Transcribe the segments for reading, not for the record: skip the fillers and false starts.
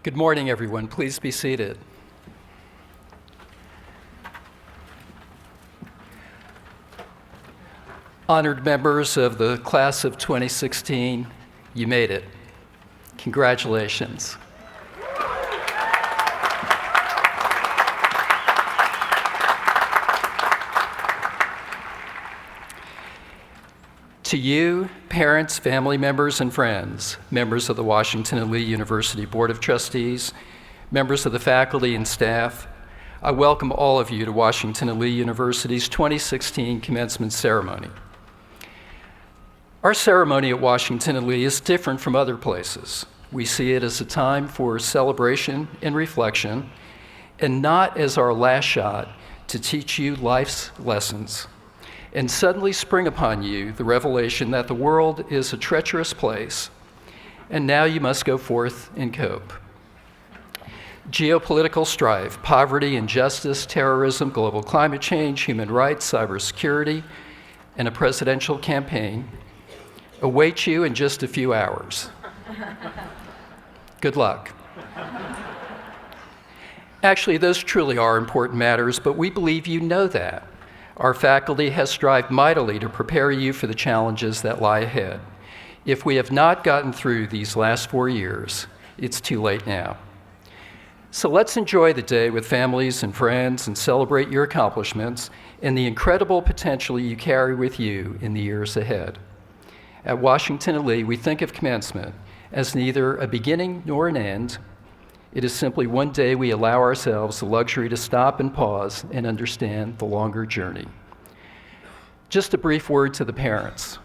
Good morning, everyone. Please be seated. Honored members of the class of 2016, you made it. Congratulations. To you, parents, family members, and friends, members of the Washington and Lee University Board of Trustees, members of the faculty and staff, I welcome all of you to Washington and Lee University's 2016 commencement ceremony. Our ceremony at Washington and Lee is different from other places. We see it as a time for celebration and reflection, and not as our last shot to teach you life's lessons and suddenly spring upon you the revelation that the world is a treacherous place, and now you must go forth and cope. Geopolitical strife, poverty, injustice, terrorism, global climate change, human rights, cybersecurity, and a presidential campaign await you in just a few hours. Good luck. Actually, those truly are important matters, but we believe you know that. Our faculty has strived mightily to prepare you for the challenges that lie ahead. If we have not gotten through these last 4 years, it's too late now. So let's enjoy the day with families and friends and celebrate your accomplishments and the incredible potential you carry with you in the years ahead. At Washington and Lee, we think of commencement as neither a beginning nor an end. It is simply one day we allow ourselves the luxury to stop and pause and understand the longer journey. Just a brief word to the parents.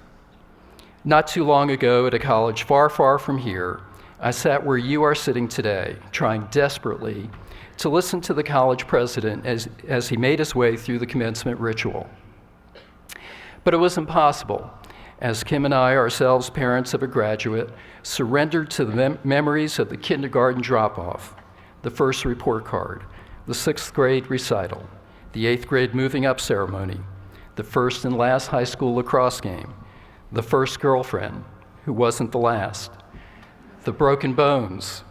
Not too long ago at a college far, far from here, I sat where you are sitting today, trying desperately to listen to the college president as he made his way through the commencement ritual. But it was impossible, as Kim and I, ourselves parents of a graduate, surrendered to the memories of the kindergarten drop-off, the first report card, the 6th grade recital, the 8th grade moving up ceremony, the first and last high school lacrosse game, the first girlfriend, who wasn't the last, the broken bones,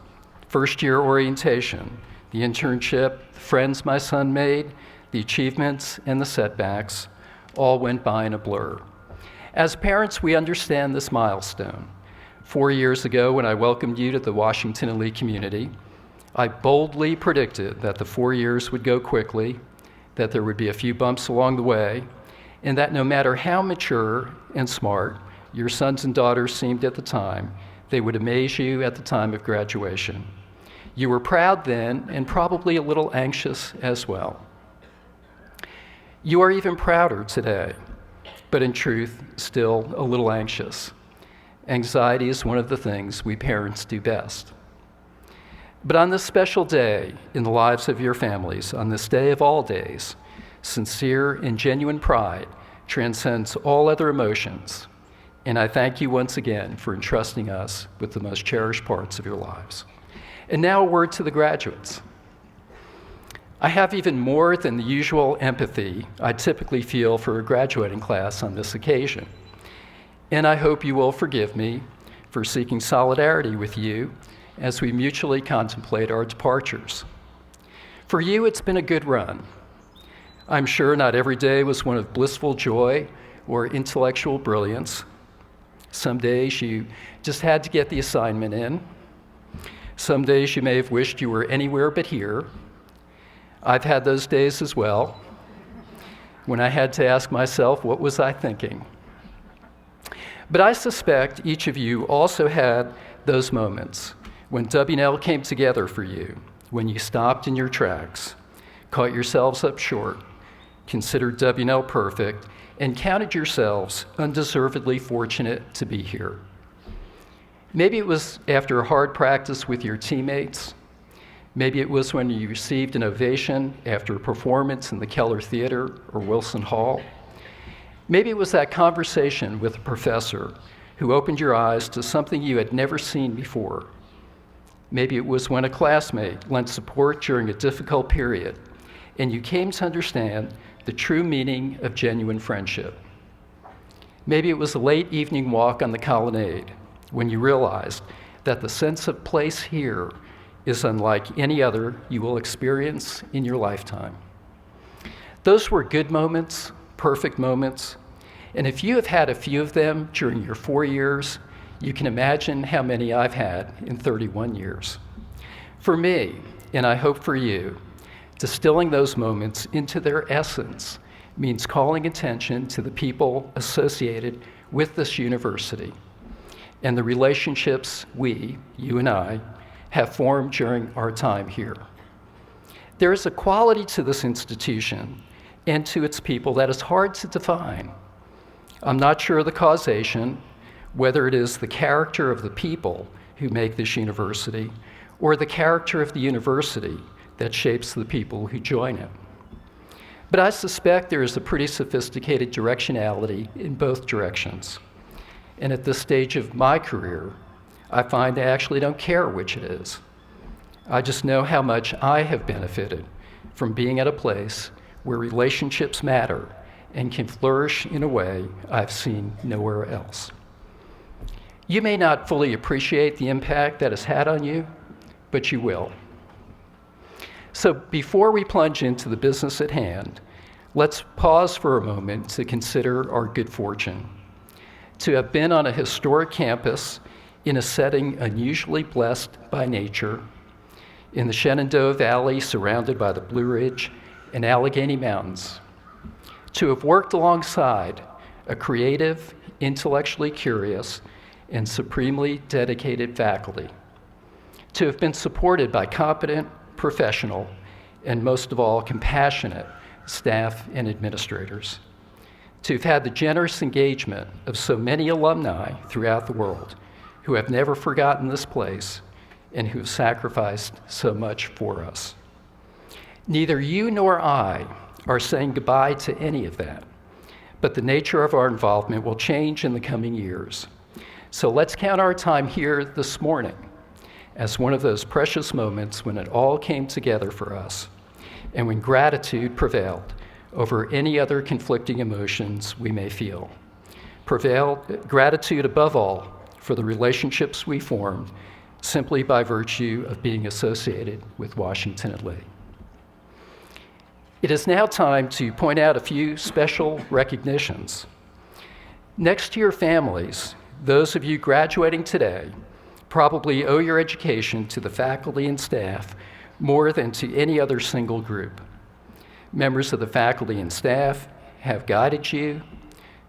first year orientation, the internship, the friends my son made, the achievements and the setbacks, all went by in a blur. As parents, we understand this milestone. 4 years ago, when I welcomed you to the Washington and Lee community, I boldly predicted that the 4 years would go quickly, that there would be a few bumps along the way, and that no matter how mature and smart your sons and daughters seemed at the time, they would amaze you at the time of graduation. You were proud then, and probably a little anxious as well. You are even prouder today, but in truth, still a little anxious. Anxiety is one of the things we parents do best. But on this special day in the lives of your families, on this day of all days, sincere and genuine pride transcends all other emotions, and I thank you once again for entrusting us with the most cherished parts of your lives. And now a word to the graduates. I have even more than the usual empathy I typically feel for a graduating class on this occasion. And I hope you will forgive me for seeking solidarity with you as we mutually contemplate our departures. For you, it's been a good run. I'm sure not every day was one of blissful joy or intellectual brilliance. Some days you just had to get the assignment in. Some days you may have wished you were anywhere but here. I've had those days as well, when I had to ask myself, what was I thinking? But I suspect each of you also had those moments when W&L came together for you, when you stopped in your tracks, caught yourselves up short, considered W&L perfect, and counted yourselves undeservedly fortunate to be here. Maybe it was after a hard practice with your teammates. Maybe it was when you received an ovation after a performance in the Keller Theater or Wilson Hall. Maybe it was that conversation with a professor who opened your eyes to something you had never seen before. Maybe it was when a classmate lent support during a difficult period and you came to understand the true meaning of genuine friendship. Maybe it was a late evening walk on the colonnade when you realized that the sense of place here is unlike any other you will experience in your lifetime. Those were good moments, perfect moments, and if you have had a few of them during your 4 years, you can imagine how many I've had in 31 years. For me, and I hope for you, distilling those moments into their essence means calling attention to the people associated with this university and the relationships we, you and I, have formed during our time here. There is a quality to this institution and to its people that is hard to define. I'm not sure of the causation, whether it is the character of the people who make this university or the character of the university that shapes the people who join it. But I suspect there is a pretty sophisticated directionality in both directions. And at this stage of my career, I find I actually don't care which it is. I just know how much I have benefited from being at a place where relationships matter and can flourish in a way I've seen nowhere else. You may not fully appreciate the impact that has had on you, but you will. So before we plunge into the business at hand, let's pause for a moment to consider our good fortune. To have been on a historic campus in a setting unusually blessed by nature, in the Shenandoah Valley surrounded by the Blue Ridge and Allegheny Mountains. To have worked alongside a creative, intellectually curious, and supremely dedicated faculty. To have been supported by competent, professional, and most of all, compassionate staff and administrators. To have had the generous engagement of so many alumni throughout the world who have never forgotten this place and who have sacrificed so much for us. Neither you nor I are saying goodbye to any of that, but the nature of our involvement will change in the coming years. So let's count our time here this morning as one of those precious moments when it all came together for us and when gratitude prevailed over any other conflicting emotions we may feel. Gratitude above all for the relationships we formed simply by virtue of being associated with Washington at Lee. It is now time to point out a few special recognitions. Next to your families, those of you graduating today probably owe your education to the faculty and staff more than to any other single group. Members of the faculty and staff have guided you,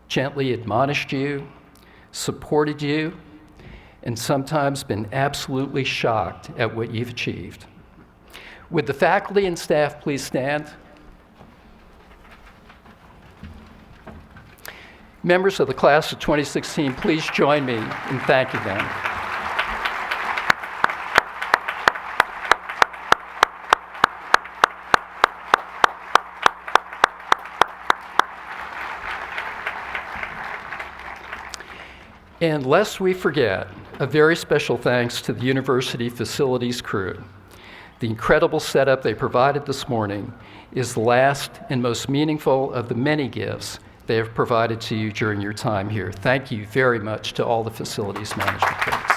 gently admonished you, supported you, and sometimes been absolutely shocked at what you've achieved. Would the faculty and staff please stand? Members of the class of 2016, please join me in thanking them. And lest we forget, a very special thanks to the university facilities crew. The incredible setup they provided this morning is the last and most meaningful of the many gifts they have provided to you during your time here. Thank you very much to all the facilities management folks.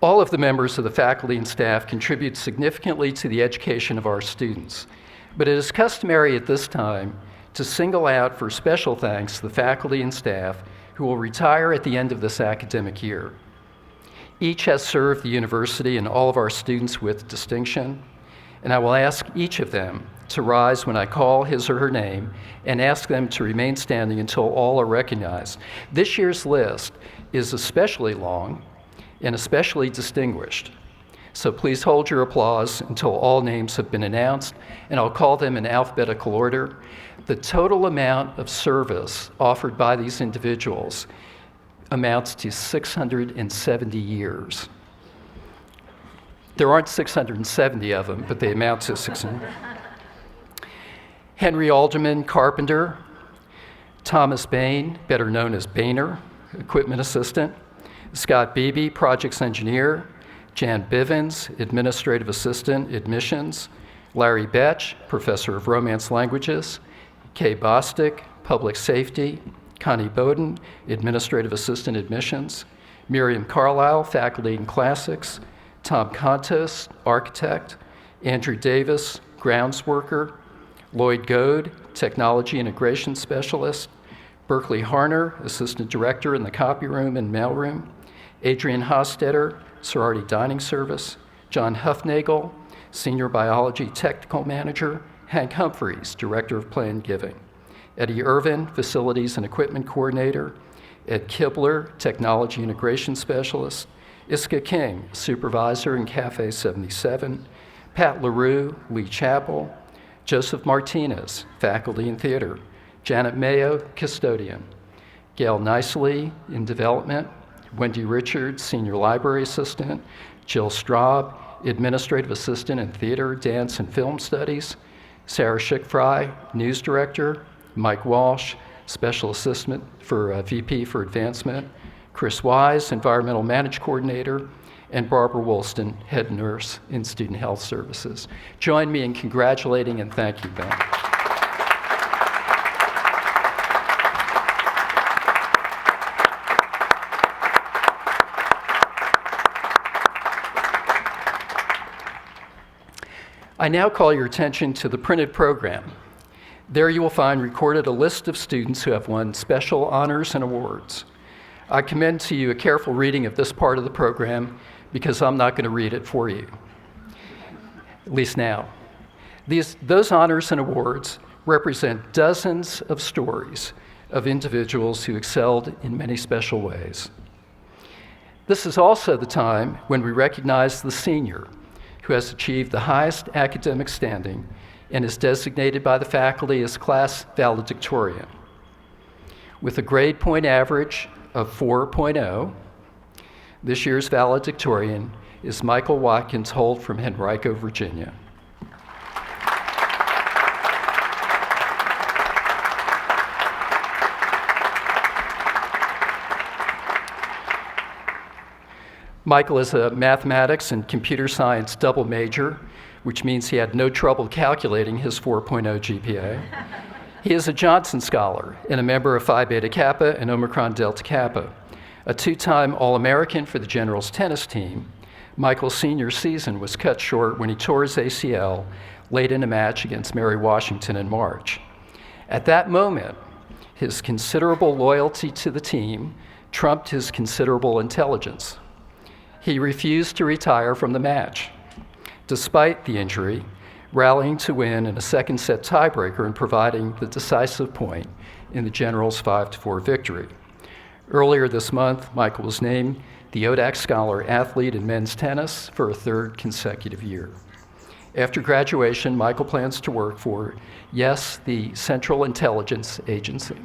All of the members of the faculty and staff contribute significantly to the education of our students, but it is customary at this time to single out for special thanks the faculty and staff who will retire at the end of this academic year. Each has served the university and all of our students with distinction, and I will ask each of them to rise when I call his or her name and ask them to remain standing until all are recognized. This year's list is especially long and especially distinguished. So please hold your applause until all names have been announced, and I'll call them in alphabetical order. The total amount of service offered by these individuals amounts to 670 years. There aren't 670 of them, but they amount to 600. Henry Alderman Carpenter, Thomas Bain, better known as Boehner, equipment assistant, Scott Beebe, projects engineer, Jan Bivens, administrative assistant, admissions, Larry Betch, professor of Romance languages, Kay Bostic, Public Safety, Connie Bowden, Administrative Assistant Admissions, Miriam Carlisle, Faculty in Classics, Tom Contos, Architect, Andrew Davis, Grounds Worker, Lloyd Goad, Technology Integration Specialist, Berkeley Harner, Assistant Director in the Copy Room and Mailroom, Adrian Hostetter, Sorority Dining Service, John Huffnagel, Senior Biology Technical Manager, Hank Humphreys, Director of Planned Giving, Eddie Irvin, Facilities and Equipment Coordinator, Ed Kibler, Technology Integration Specialist, Iska King, Supervisor in Cafe 77, Pat LaRue, Lee Chappell, Joseph Martinez, Faculty in Theater, Janet Mayo, Custodian, Gail Nicely in Development, Wendy Richards, Senior Library Assistant, Jill Straub, Administrative Assistant in Theater, Dance, and Film Studies, Sarah Schickfry, News Director, Mike Walsh, Special Assistant for VP for Advancement, Chris Wise, Environmental Management Coordinator, and Barbara Woolston, Head Nurse in Student Health Services. Join me in congratulating and thanking them. I now call your attention to the printed program. There you will find recorded a list of students who have won special honors and awards. I commend to you a careful reading of this part of the program because I'm not going to read it for you, at least now. Those honors and awards represent dozens of stories of individuals who excelled in many special ways. This is also the time when we recognize the senior who has achieved the highest academic standing and is designated by the faculty as class valedictorian. With a grade point average of 4.0, this year's valedictorian is Michael Watkins Holt from Henrico, Virginia. Michael is a mathematics and computer science double major, which means he had no trouble calculating his 4.0 GPA. He is a Johnson Scholar and a member of Phi Beta Kappa and Omicron Delta Kappa. A two-time All-American for the Generals tennis team, Michael's senior season was cut short when he tore his ACL late in a match against Mary Washington in March. At that moment, his considerable loyalty to the team trumped his considerable intelligence. He refused to retire from the match, despite the injury, rallying to win in a second set tiebreaker and providing the decisive point in the Generals' 5-4 victory. Earlier this month, Michael was named the ODAC Scholar Athlete in men's tennis for a third consecutive year. After graduation, Michael plans to work for, yes, the Central Intelligence Agency.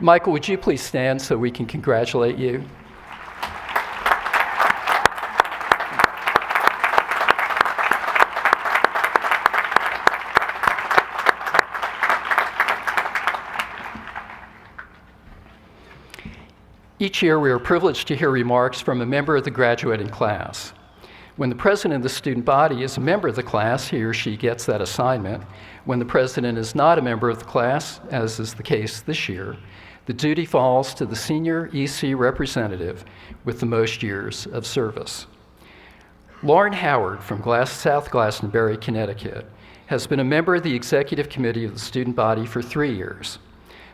Michael, would you please stand so we can congratulate you? Each year, we are privileged to hear remarks from a member of the graduating class. When the president of the student body is a member of the class, he or she gets that assignment. When the president is not a member of the class, as is the case this year, the duty falls to the senior EC representative with the most years of service. Lauren Howard from South Glastonbury, Connecticut, has been a member of the executive committee of the student body for 3 years,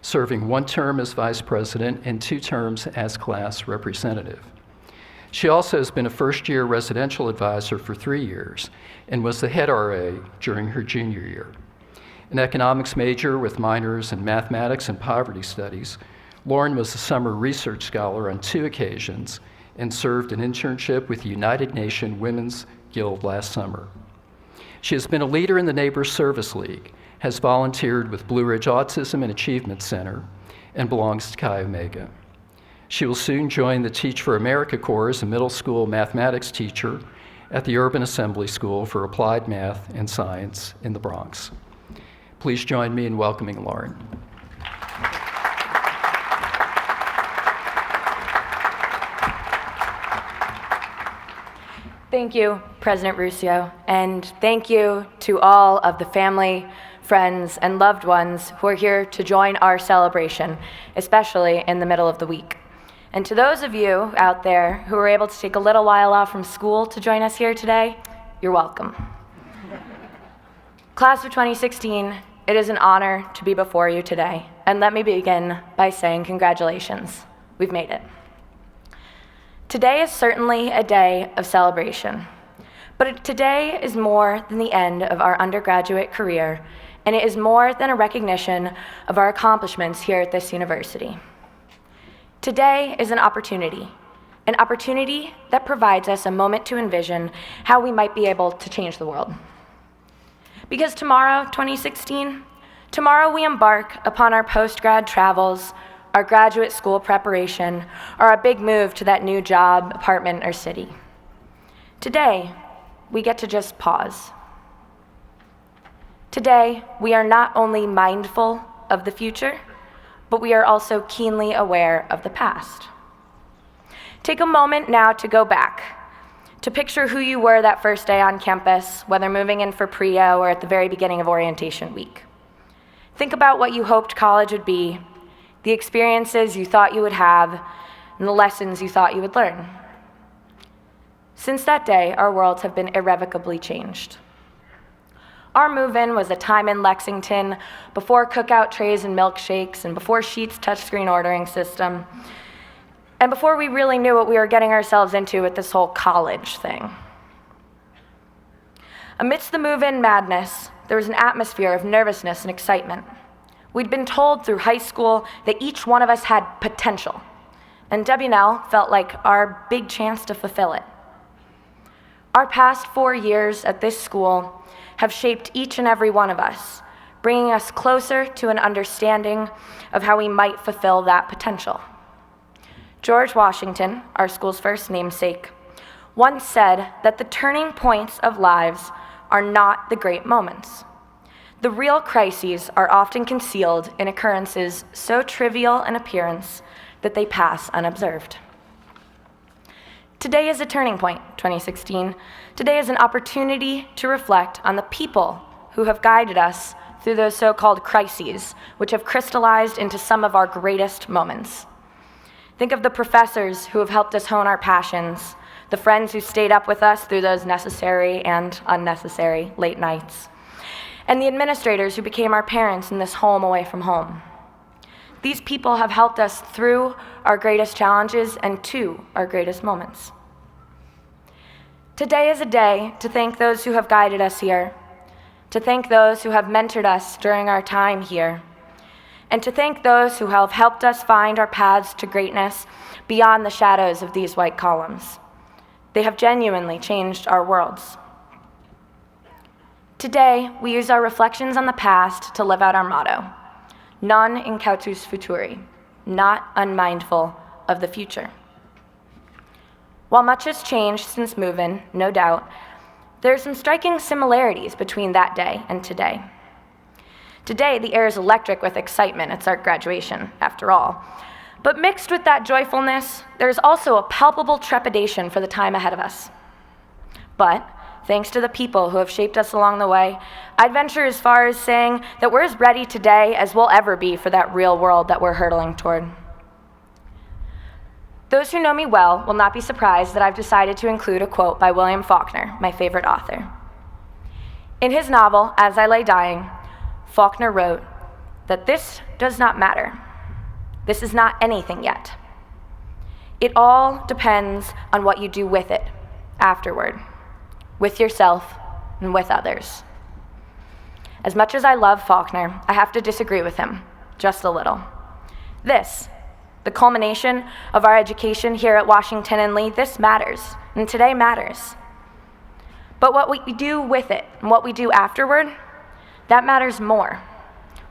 serving 1 term as vice president and 2 terms as class representative. She also has been a first-year residential advisor for 3 years and was the head RA during her junior year. An economics major with minors in mathematics and poverty studies, Lauren was a summer research scholar on 2 occasions and served an internship with the United Nations Women's Guild last summer. She has been a leader in the Neighbors Service League, has volunteered with Blue Ridge Autism and Achievement Center, and belongs to Chi Omega. She will soon join the Teach for America Corps as a middle school mathematics teacher at the Urban Assembly School for Applied Math and Science in the Bronx. Please join me in welcoming Lauren. Thank you, President Ruscio, and thank you to all of the family, friends, and loved ones who are here to join our celebration, especially in the middle of the week. And to those of you out there who were able to take a little while off from school to join us here today, you're welcome. Class of 2016, it is an honor to be before you today. And let me begin by saying congratulations. We've made it. Today is certainly a day of celebration, but today is more than the end of our undergraduate career, and it is more than a recognition of our accomplishments here at this university. Today is an opportunity that provides us a moment to envision how we might be able to change the world. Because tomorrow, 2016, tomorrow we embark upon our post-grad travels, our graduate school preparation, or our big move to that new job, apartment, or city. Today, we get to just pause. Today, we are not only mindful of the future, but we are also keenly aware of the past. Take a moment now to go back, to picture who you were that first day on campus, whether moving in for pre-O or at the very beginning of orientation week. Think about what you hoped college would be, the experiences you thought you would have, and the lessons you thought you would learn. Since that day, our worlds have been irrevocably changed. Our move-in was a time in Lexington before cookout trays and milkshakes, and before Sheet's touchscreen ordering system, and before we really knew what we were getting ourselves into with this whole college thing. Amidst the move-in madness, there was an atmosphere of nervousness and excitement. We'd been told through high school that each one of us had potential, and W&L felt like our big chance to fulfill it. Our past 4 years at this school have shaped each and every one of us, bringing us closer to an understanding of how we might fulfill that potential. George Washington, our school's first namesake, once said that the turning points of lives are not the great moments. The real crises are often concealed in occurrences so trivial in appearance that they pass unobserved. Today is a turning point, 2016. Today is an opportunity to reflect on the people who have guided us through those so-called crises, which have crystallized into some of our greatest moments. Think of the professors who have helped us hone our passions, the friends who stayed up with us through those necessary and unnecessary late nights, and the administrators who became our parents in this home away from home. These people have helped us through our greatest challenges and to our greatest moments. Today is a day to thank those who have guided us here, to thank those who have mentored us during our time here, and to thank those who have helped us find our paths to greatness beyond the shadows of these white columns. They have genuinely changed our worlds. Today, we use our reflections on the past to live out our motto, non incautus futuri, not unmindful of the future. While much has changed since move-in, no doubt, there are some striking similarities between that day and today. Today, the air is electric with excitement. It's our graduation, after all. But mixed with that joyfulness, there's also a palpable trepidation for the time ahead of us. But thanks to the people who have shaped us along the way, I'd venture as far as saying that we're as ready today as we'll ever be for that real world that we're hurtling toward. Those who know me well will not be surprised that I've decided to include a quote by William Faulkner, my favorite author. In his novel, As I Lay Dying, Faulkner wrote that this does not matter. This is not anything yet. It all depends on what you do with it afterward, with yourself and with others. As much as I love Faulkner, I have to disagree with him, just a little. This, the culmination of our education here at Washington and Lee, this matters, and today matters. But what we do with it and what we do afterward, that matters more.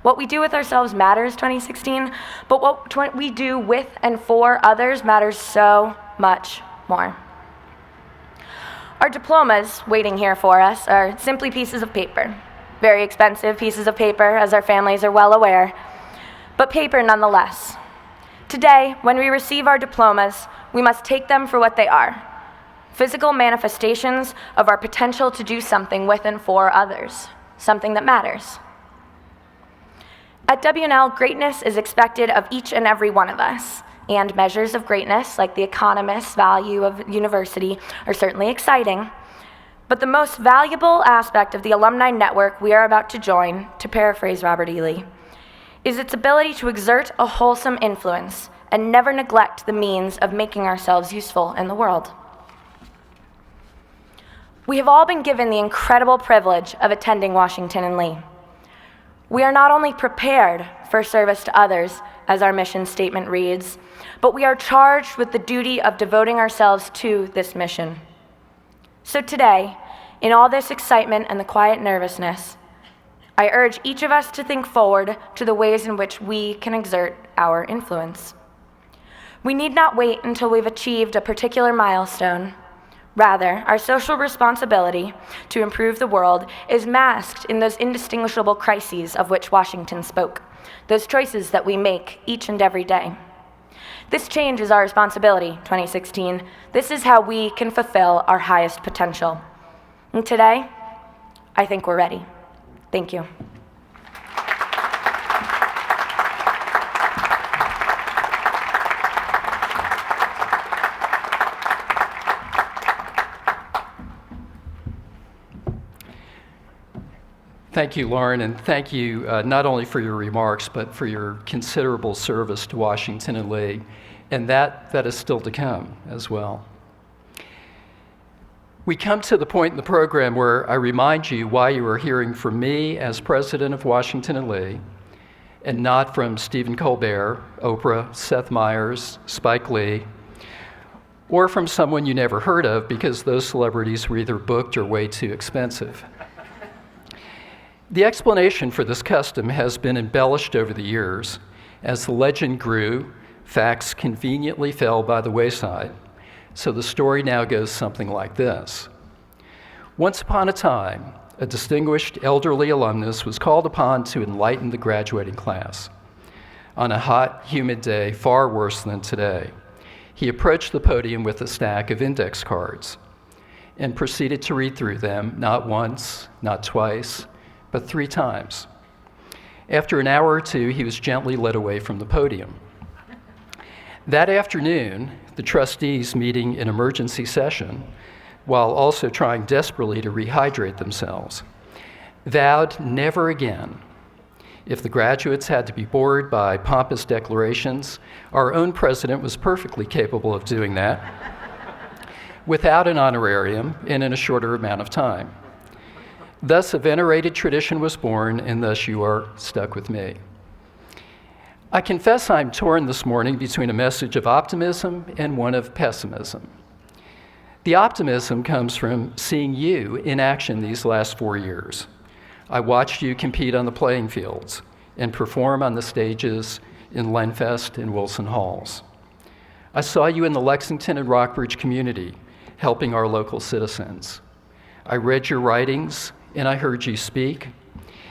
What we do with ourselves matters, 2016, but what we do with and for others matters so much more. Our diplomas waiting here for us are simply pieces of paper. Very expensive pieces of paper, as our families are well aware, but paper nonetheless. Today, when we receive our diplomas, we must take them for what they are, physical manifestations of our potential to do something with and for others, something that matters. At W&L, greatness is expected of each and every one of us, and measures of greatness, like the economist's value of university, are certainly exciting. But the most valuable aspect of the alumni network we are about to join, to paraphrase Robert E. Lee, is its ability to exert a wholesome influence and never neglect the means of making ourselves useful in the world. We have all been given the incredible privilege of attending Washington and Lee. We are not only prepared for service to others, as our mission statement reads, but we are charged with the duty of devoting ourselves to this mission. So today, in all this excitement and the quiet nervousness, I urge each of us to think forward to the ways in which we can exert our influence. We need not wait until we've achieved a particular milestone. Rather, our social responsibility to improve the world is masked in those indistinguishable crises of which Washington spoke, those choices that we make each and every day. This change is our responsibility, 2016. This is how we can fulfill our highest potential. And today, I think we're ready. Thank you. Thank you, Lauren, and thank you not only for your remarks, but for your considerable service to Washington and Lee, and that is still to come as well. We come to the point in the program where I remind you why you are hearing from me as president of Washington and Lee, and not from Stephen Colbert, Oprah, Seth Meyers, Spike Lee, or from someone you never heard of because those celebrities were either booked or way too expensive. The explanation for this custom has been embellished over the years. As the legend grew, facts conveniently fell by the wayside. So the story now goes something like this. Once upon a time, a distinguished elderly alumnus was called upon to enlighten the graduating class. On a hot, humid day, far worse than today, he approached the podium with a stack of index cards and proceeded to read through them, not once, not twice, but 3 times. After an hour or two, he was gently led away from the podium. That afternoon, the trustees, meeting in emergency session, while also trying desperately to rehydrate themselves, vowed never again. If the graduates had to be bored by pompous declarations, our own president was perfectly capable of doing that without an honorarium and in a shorter amount of time. Thus, a venerated tradition was born, and thus you are stuck with me. I confess I'm torn this morning between a message of optimism and one of pessimism. The optimism comes from seeing you in action these last 4 years. I watched you compete on the playing fields and perform on the stages in Lenfest and Wilson Halls. I saw you in the Lexington and Rockbridge community, helping our local citizens. I read your writings, and I heard you speak,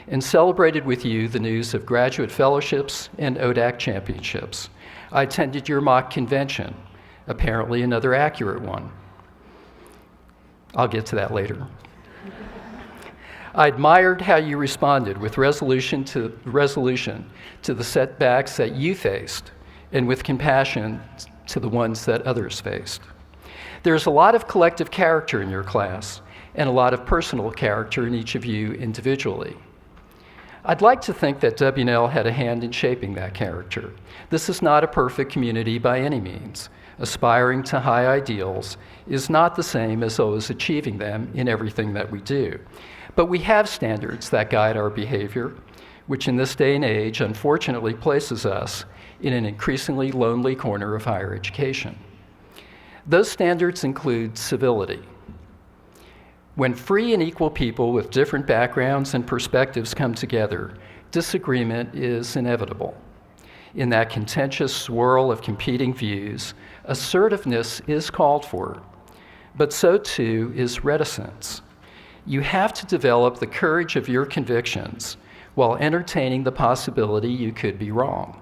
and celebrated with you the news of graduate fellowships and ODAC championships. I attended your mock convention, apparently another accurate one. I'll get to that later. I admired how you responded with resolution to the setbacks that you faced, and with compassion to the ones that others faced. There's a lot of collective character in your class, and a lot of personal character in each of you individually. I'd like to think that W&L had a hand in shaping that character. This is not a perfect community by any means. Aspiring to high ideals is not the same as always achieving them in everything that we do. But we have standards that guide our behavior, which in this day and age, unfortunately, places us in an increasingly lonely corner of higher education. Those standards include civility. When free and equal people with different backgrounds and perspectives come together, disagreement is inevitable. In that contentious swirl of competing views, assertiveness is called for, but so too is reticence. You have to develop the courage of your convictions while entertaining the possibility you could be wrong.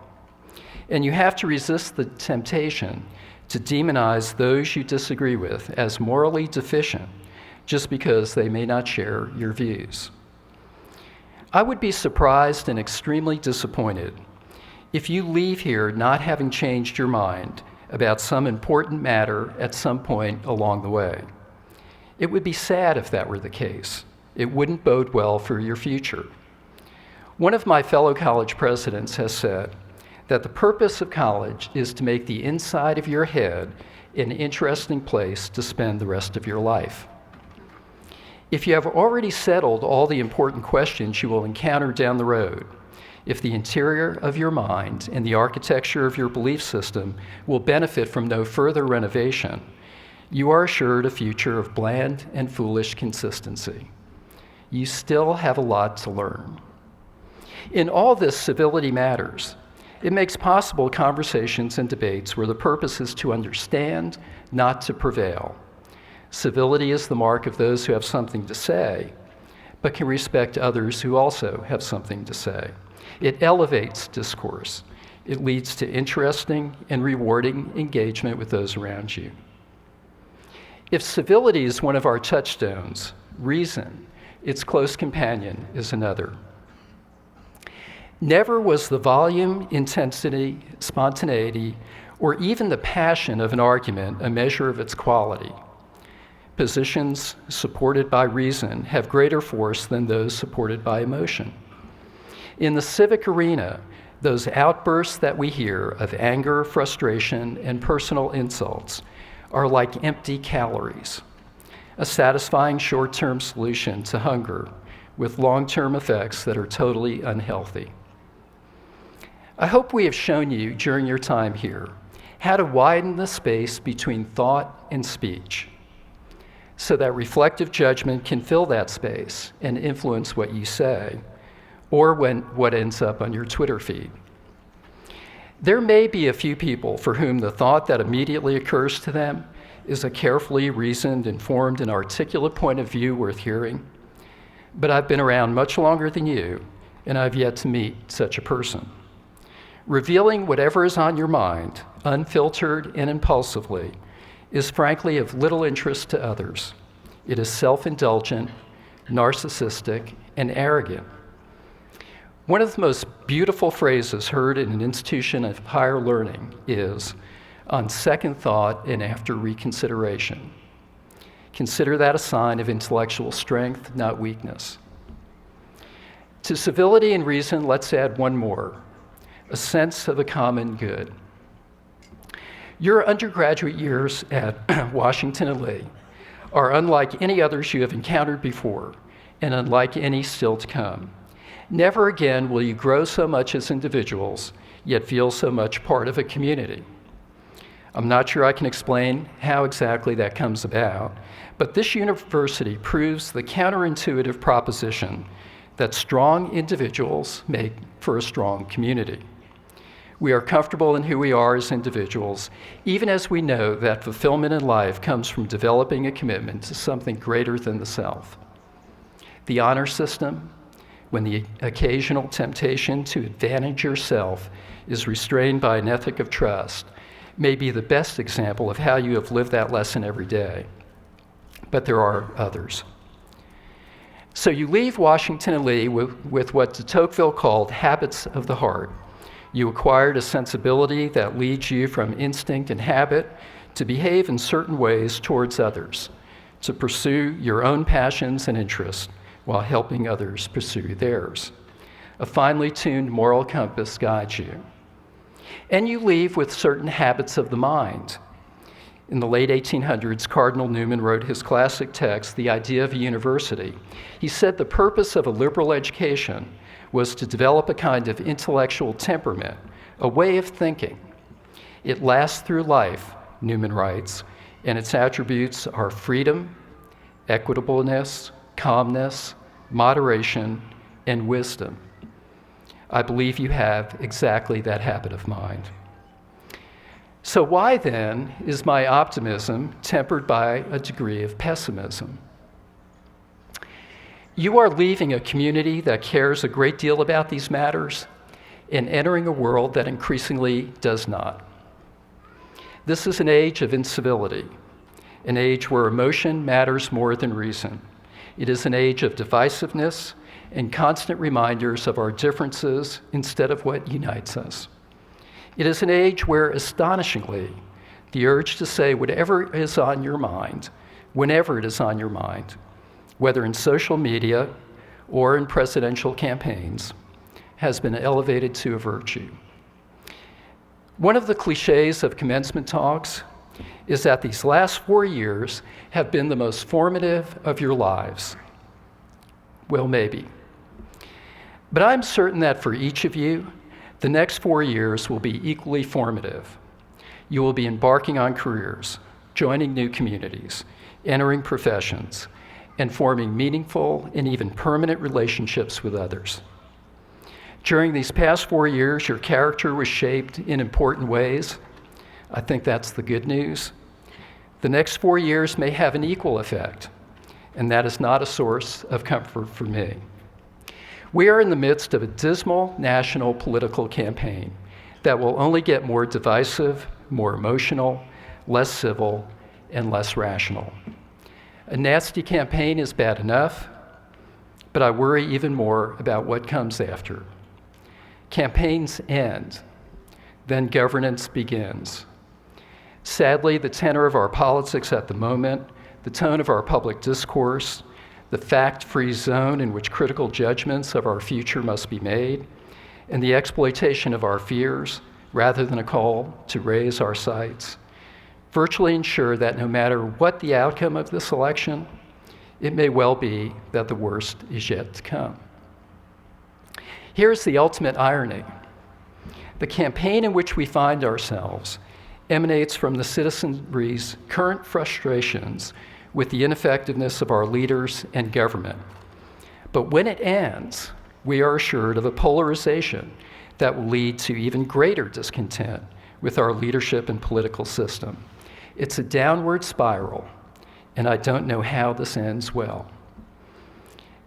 And you have to resist the temptation to demonize those you disagree with as morally deficient just because they may not share your views. I would be surprised and extremely disappointed if you leave here not having changed your mind about some important matter at some point along the way. It would be sad if that were the case. It wouldn't bode well for your future. One of my fellow college presidents has said that the purpose of college is to make the inside of your head an interesting place to spend the rest of your life. If you have already settled all the important questions you will encounter down the road, if the interior of your mind and the architecture of your belief system will benefit from no further renovation, you are assured a future of bland and foolish consistency. You still have a lot to learn. In all this, civility matters. It makes possible conversations and debates where the purpose is to understand, not to prevail. Civility is the mark of those who have something to say, but can respect others who also have something to say. It elevates discourse. It leads to interesting and rewarding engagement with those around you. If civility is one of our touchstones, reason, its close companion, is another. Never was the volume, intensity, spontaneity, or even the passion of an argument a measure of its quality. Positions supported by reason have greater force than those supported by emotion. In the civic arena, those outbursts that we hear of anger, frustration, and personal insults are like empty calories, a satisfying short-term solution to hunger with long-term effects that are totally unhealthy. I hope we have shown you during your time here how to widen the space between thought and speech so that reflective judgment can fill that space and influence what you say or what ends up on your Twitter feed. There may be a few people for whom the thought that immediately occurs to them is a carefully reasoned, informed, and articulate point of view worth hearing, but I've been around much longer than you, and I've yet to meet such a person. Revealing whatever is on your mind, unfiltered and impulsively, is frankly of little interest to others. It is self-indulgent, narcissistic, and arrogant. One of the most beautiful phrases heard in an institution of higher learning is, on second thought and after reconsideration. Consider that a sign of intellectual strength, not weakness. To civility and reason, let's add one more, a sense of a common good. Your undergraduate years at Washington and Lee are unlike any others you have encountered before, and unlike any still to come. Never again will you grow so much as individuals, yet feel so much part of a community. I'm not sure I can explain how exactly that comes about, but this university proves the counterintuitive proposition that strong individuals make for a strong community. We are comfortable in who we are as individuals, even as we know that fulfillment in life comes from developing a commitment to something greater than the self. The honor system, when the occasional temptation to advantage yourself is restrained by an ethic of trust, may be the best example of how you have lived that lesson every day. But there are others. So you leave Washington and Lee with what de Tocqueville called habits of the heart. You acquired a sensibility that leads you from instinct and habit to behave in certain ways towards others, to pursue your own passions and interests while helping others pursue theirs. A finely tuned moral compass guides you. And you leave with certain habits of the mind. In the late 1800s, Cardinal Newman wrote his classic text, The Idea of a University. He said the purpose of a liberal education was to develop a kind of intellectual temperament, a way of thinking. It lasts through life, Newman writes, and its attributes are freedom, equitableness, calmness, moderation, and wisdom. I believe you have exactly that habit of mind. So why then is my optimism tempered by a degree of pessimism? You are leaving a community that cares a great deal about these matters and entering a world that increasingly does not. This is an age of incivility, an age where emotion matters more than reason. It is an age of divisiveness and constant reminders of our differences instead of what unites us. It is an age where, astonishingly, the urge to say whatever is on your mind, whenever it is on your mind, whether in social media or in presidential campaigns, has been elevated to a virtue. One of the cliches of commencement talks is that these last 4 years have been the most formative of your lives. Well, maybe. But I'm certain that for each of you, the next 4 years will be equally formative. You will be embarking on careers, joining new communities, entering professions, and forming meaningful and even permanent relationships with others. During these past 4 years, your character was shaped in important ways. I think that's the good news. The next 4 years may have an equal effect, and that is not a source of comfort for me. We are in the midst of a dismal national political campaign that will only get more divisive, more emotional, less civil, and less rational. A nasty campaign is bad enough, but I worry even more about what comes after. Campaigns end, then governance begins. Sadly, the tenor of our politics at the moment, the tone of our public discourse, the fact-free zone in which critical judgments of our future must be made, and the exploitation of our fears, rather than a call to raise our sights, virtually ensure that no matter what the outcome of this election, it may well be that the worst is yet to come. Here's the ultimate irony. The campaign in which we find ourselves emanates from the citizenry's current frustrations with the ineffectiveness of our leaders and government. But when it ends, we are assured of a polarization that will lead to even greater discontent with our leadership and political system. It's a downward spiral, and I don't know how this ends well.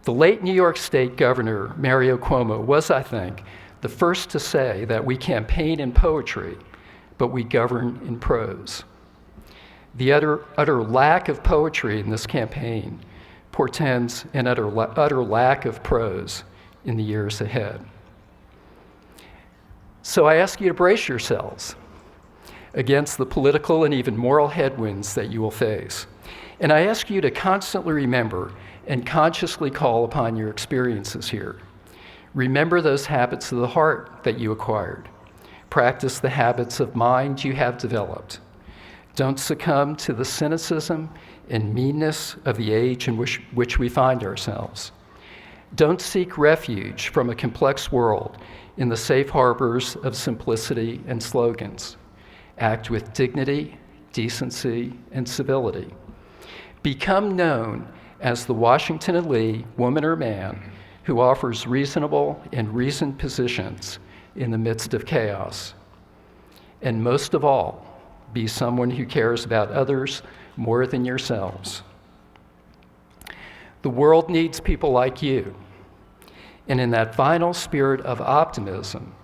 The late New York State Governor Mario Cuomo was, I think, the first to say that we campaign in poetry, but we govern in prose. The utter lack of poetry in this campaign portends an utter lack of prose in the years ahead. So I ask you to brace yourselves against the political and even moral headwinds that you will face. And I ask you to constantly remember and consciously call upon your experiences here. Remember those habits of the heart that you acquired. Practice the habits of mind you have developed. Don't succumb to the cynicism and meanness of the age in which we find ourselves. Don't seek refuge from a complex world in the safe harbors of simplicity and slogans. Act with dignity, decency, and civility. Become known as the Washington and Lee woman or man who offers reasonable and reasoned positions in the midst of chaos. And most of all, be someone who cares about others more than yourselves. The world needs people like you. And in that final spirit of optimism,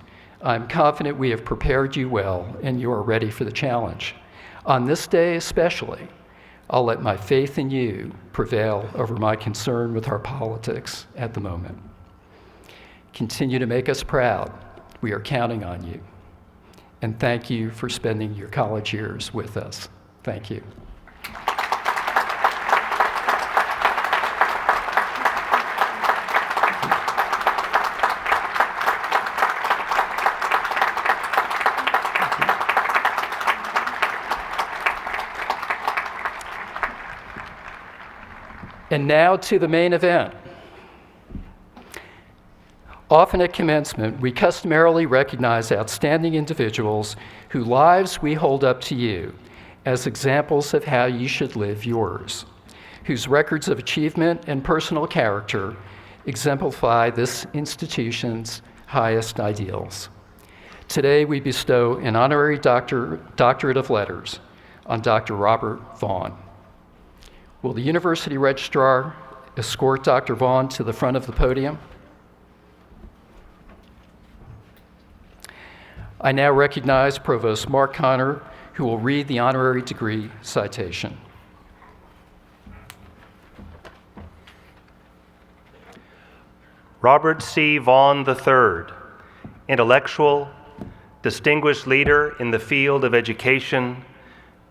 I'm confident we have prepared you well and you are ready for the challenge. On this day especially, I'll let my faith in you prevail over my concern with our politics at the moment. Continue to make us proud. We are counting on you. And thank you for spending your college years with us. Thank you. And now to the main event. Often at commencement, we customarily recognize outstanding individuals whose lives we hold up to you as examples of how you should live yours, whose records of achievement and personal character exemplify this institution's highest ideals. Today, we bestow an honorary doctorate of letters on Dr. Robert Vaughn. Will the university registrar escort Dr. Vaughn to the front of the podium? I now recognize Provost Mark Connor, who will read the honorary degree citation. Robert C. Vaughn III, intellectual, distinguished leader in the field of education,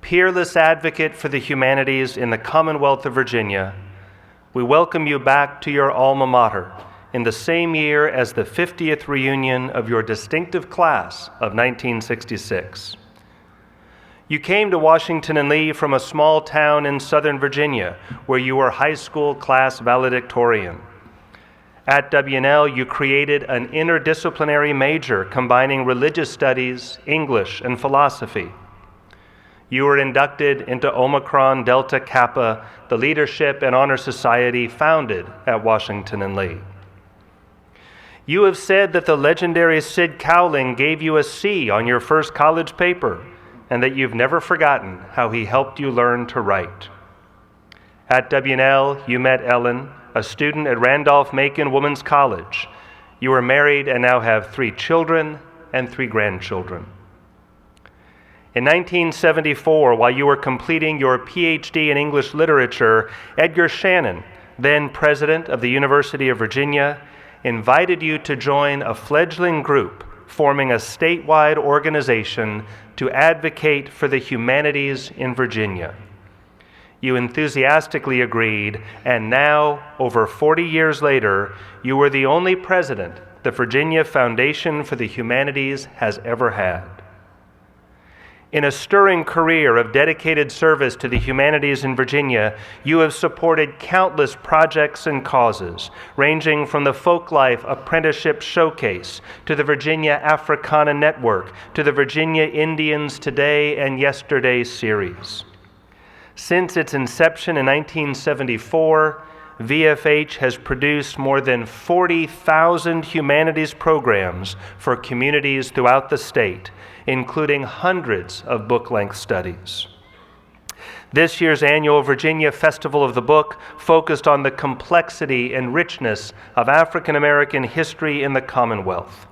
peerless advocate for the humanities in the Commonwealth of Virginia, we welcome you back to your alma mater in the same year as the 50th reunion of your distinctive class of 1966. You came to Washington and Lee from a small town in Southern Virginia where you were high school class valedictorian. At W&L, you created an interdisciplinary major combining religious studies, English, and philosophy. You were inducted into Omicron Delta Kappa, the leadership and honor society founded at Washington and Lee. You have said that the legendary Sid Cowling gave you a C on your first college paper, and that you've never forgotten how he helped you learn to write. At W&L, you met Ellen, a student at Randolph-Macon Women's College. You were married and now have 3 children and 3 grandchildren. In 1974, while you were completing your PhD in English literature, Edgar Shannon, then president of the University of Virginia, invited you to join a fledgling group forming a statewide organization to advocate for the humanities in Virginia. You enthusiastically agreed, and now, over 40 years later, you were the only president the Virginia Foundation for the Humanities has ever had. In a stirring career of dedicated service to the humanities in Virginia, you have supported countless projects and causes, ranging from the Folklife Apprenticeship Showcase to the Virginia Africana Network to the Virginia Indians Today and Yesterday series. Since its inception in 1974, VFH has produced more than 40,000 humanities programs for communities throughout the state, including hundreds of book-length studies. This year's annual Virginia Festival of the Book focused on the complexity and richness of African American history in the Commonwealth.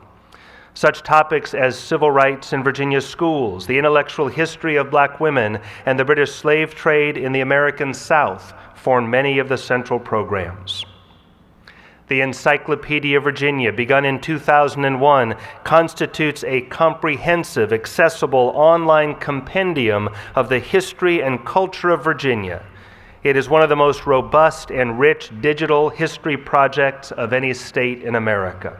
Such topics as civil rights in Virginia schools, the intellectual history of Black women, and the British slave trade in the American South formed many of the central programs. The Encyclopedia of Virginia, begun in 2001, constitutes a comprehensive, accessible online compendium of the history and culture of Virginia. It is one of the most robust and rich digital history projects of any state in America.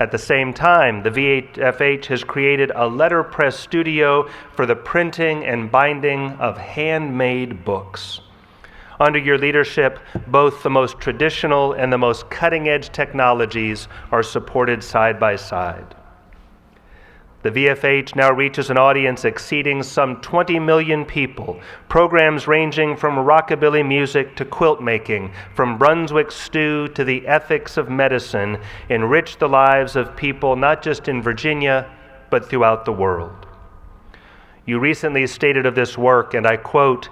At the same time, the VFH has created a letterpress studio for the printing and binding of handmade books. Under your leadership, both the most traditional and the most cutting-edge technologies are supported side by side. The VFH now reaches an audience exceeding some 20 million people, programs ranging from rockabilly music to quilt making, from Brunswick stew to the ethics of medicine, enrich the lives of people not just in Virginia, but throughout the world. You recently stated of this work, and I quote,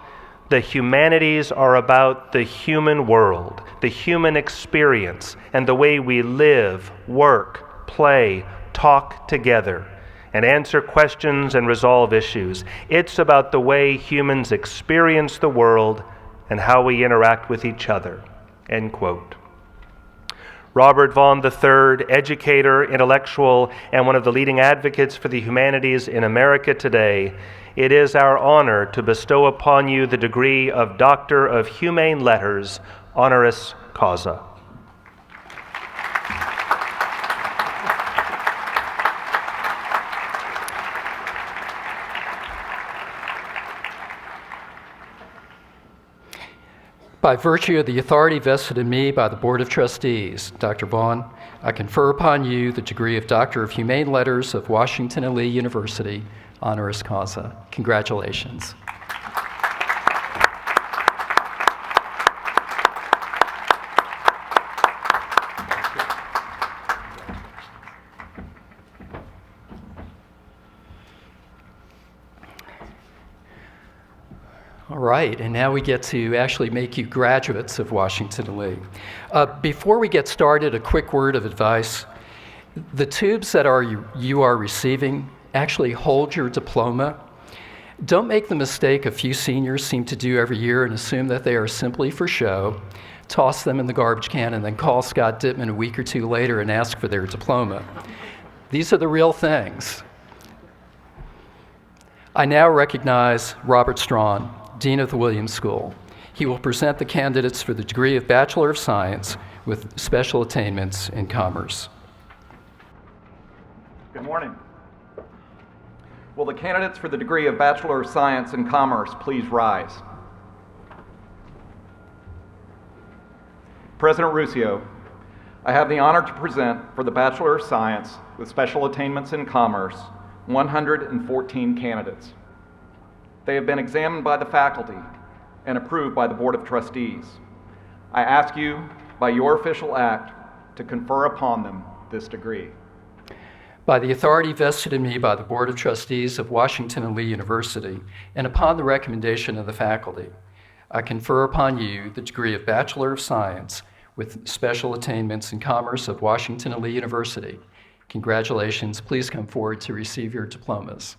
"The humanities are about the human world, the human experience, and the way we live, work, play, talk together, and answer questions and resolve issues. It's about the way humans experience the world and how we interact with each other." End quote. Robert Vaughn III, educator, intellectual, and one of the leading advocates for the humanities in America today, it is our honor to bestow upon you the degree of Doctor of Humane Letters, honoris causa. By virtue of the authority vested in me by the Board of Trustees, Dr. Vaughn, I confer upon you the degree of Doctor of Humane Letters of Washington and Lee University, honoris causa. Congratulations. All right, and now we get to actually make you graduates of Washington and Lee. Before we get started, a quick word of advice. The tubes that you are receiving actually hold your diploma. Don't make the mistake a few seniors seem to do every year and assume that they are simply for show. toss them in the garbage can, and then call Scott Dittman a week or two later and ask for their diploma. These are the real things. I now recognize Robert Strawn, Dean of the Williams School. He will present the candidates for the degree of Bachelor of Science with special attainments in commerce. Good morning. Will the candidates for the degree of Bachelor of Science in Commerce please rise? President Ruscio, I have the honor to present for the Bachelor of Science with special attainments in commerce 114 candidates. They have been examined by the faculty and approved by the Board of Trustees. I ask you, by your official act, to confer upon them this degree. By the authority vested in me by the Board of Trustees of Washington and Lee University, and upon the recommendation of the faculty, I confer upon you the degree of Bachelor of Science with special attainments in commerce of Washington and Lee University. Congratulations. Please come forward to receive your diplomas.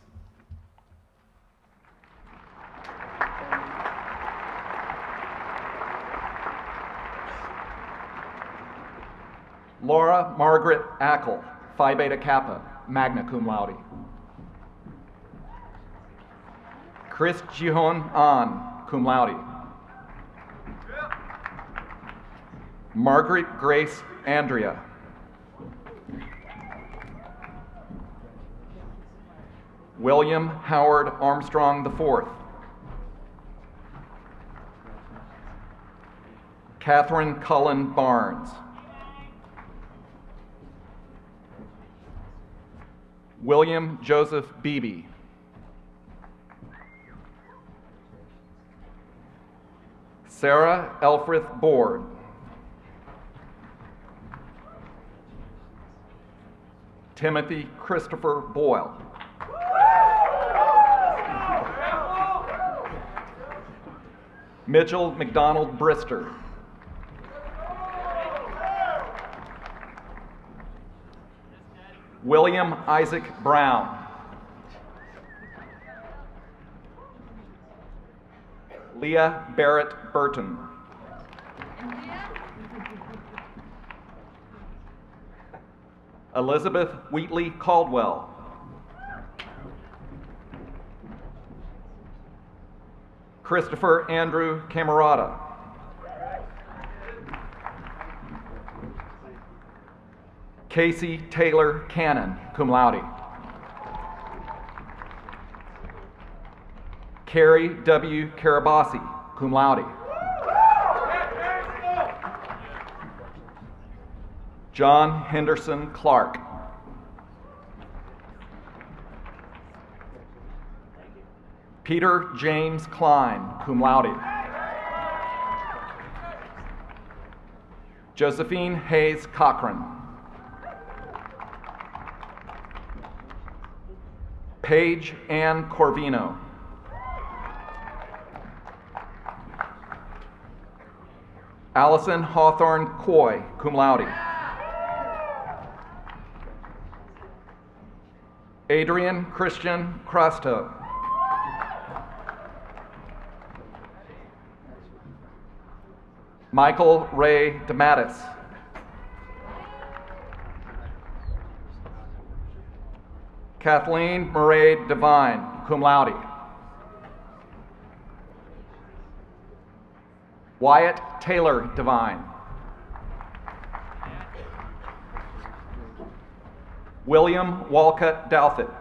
Laura Margaret Ackle, Phi Beta Kappa, magna cum laude. Chris Jihon An, cum laude. Margaret Grace Andrea. William Howard Armstrong IV. Catherine Cullen Barnes. William Joseph Beebe. Sarah Elfrith Board. Timothy Christopher Boyle. Mitchell McDonald Brister. William Isaac Brown. Leah Barrett Burton. Elizabeth Wheatley Caldwell. Christopher Andrew Camerata. Casey Taylor Cannon, cum laude. Carrie W. Carabasi, cum laude. John Henderson Clark. Peter James Klein, cum laude. Josephine Hayes Cochran. Paige Ann Corvino. Allison Hawthorne Coy, cum laude. Adrian Christian Crasto. Michael Ray DeMattis. Kathleen Murray Devine, cum laude. Wyatt Taylor Devine. William Walcott Douthit.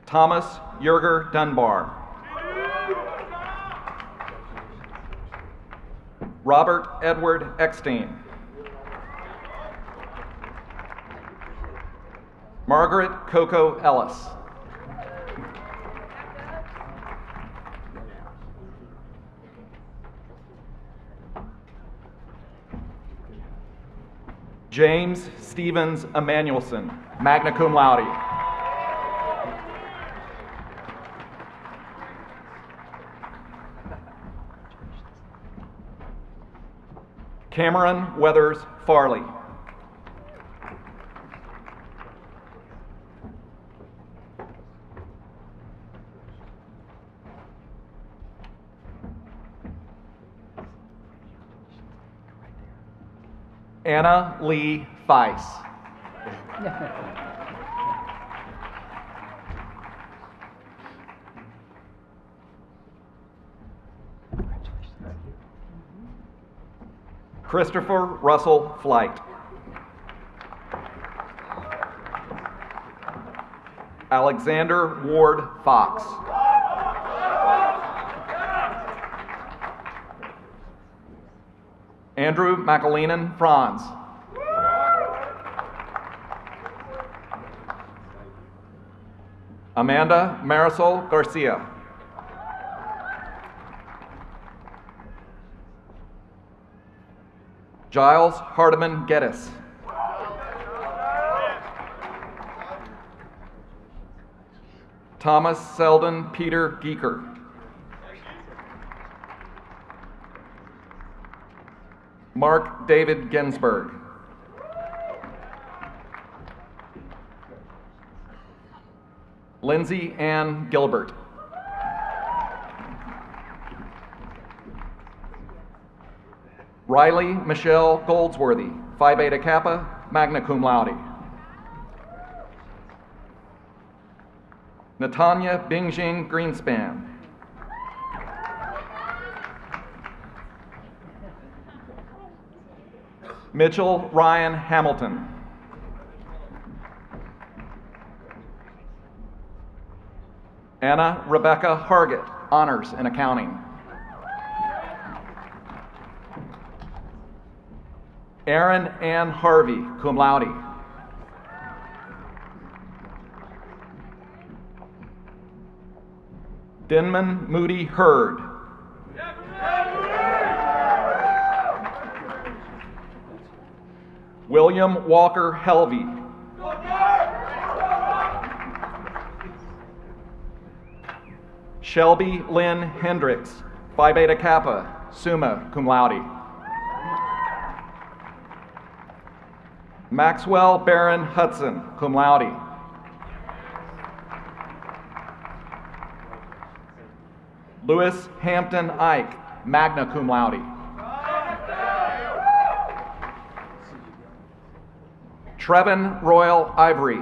Thomas Yerger Dunbar. Robert Edward Eckstein. Margaret Coco Ellis. James Stevens Emanuelson, magna cum laude. Cameron Weathers Farley. Anna Lee Feiss. Christopher Russell Flight. Alexander Ward Fox. Andrew McAleenan Franz. Amanda Marisol Garcia. Giles Hardiman Geddes. Thomas Selden Peter Geeker. Mark David Ginsberg. Lindsay Ann Gilbert. Riley Michelle Goldsworthy, Phi Beta Kappa, magna cum laude. Natanya Bingjing Greenspan. Mitchell Ryan Hamilton. Anna Rebecca Hargett, honors in accounting. Erin Ann Harvey, cum laude. Denman Moody Hurd. William Walker Helvey. Shelby Lynn Hendricks, Phi Beta Kappa, summa cum laude. Maxwell Barron Hudson, cum laude. Lewis Hampton Ike, magna cum laude. Trevin Royal Ivory.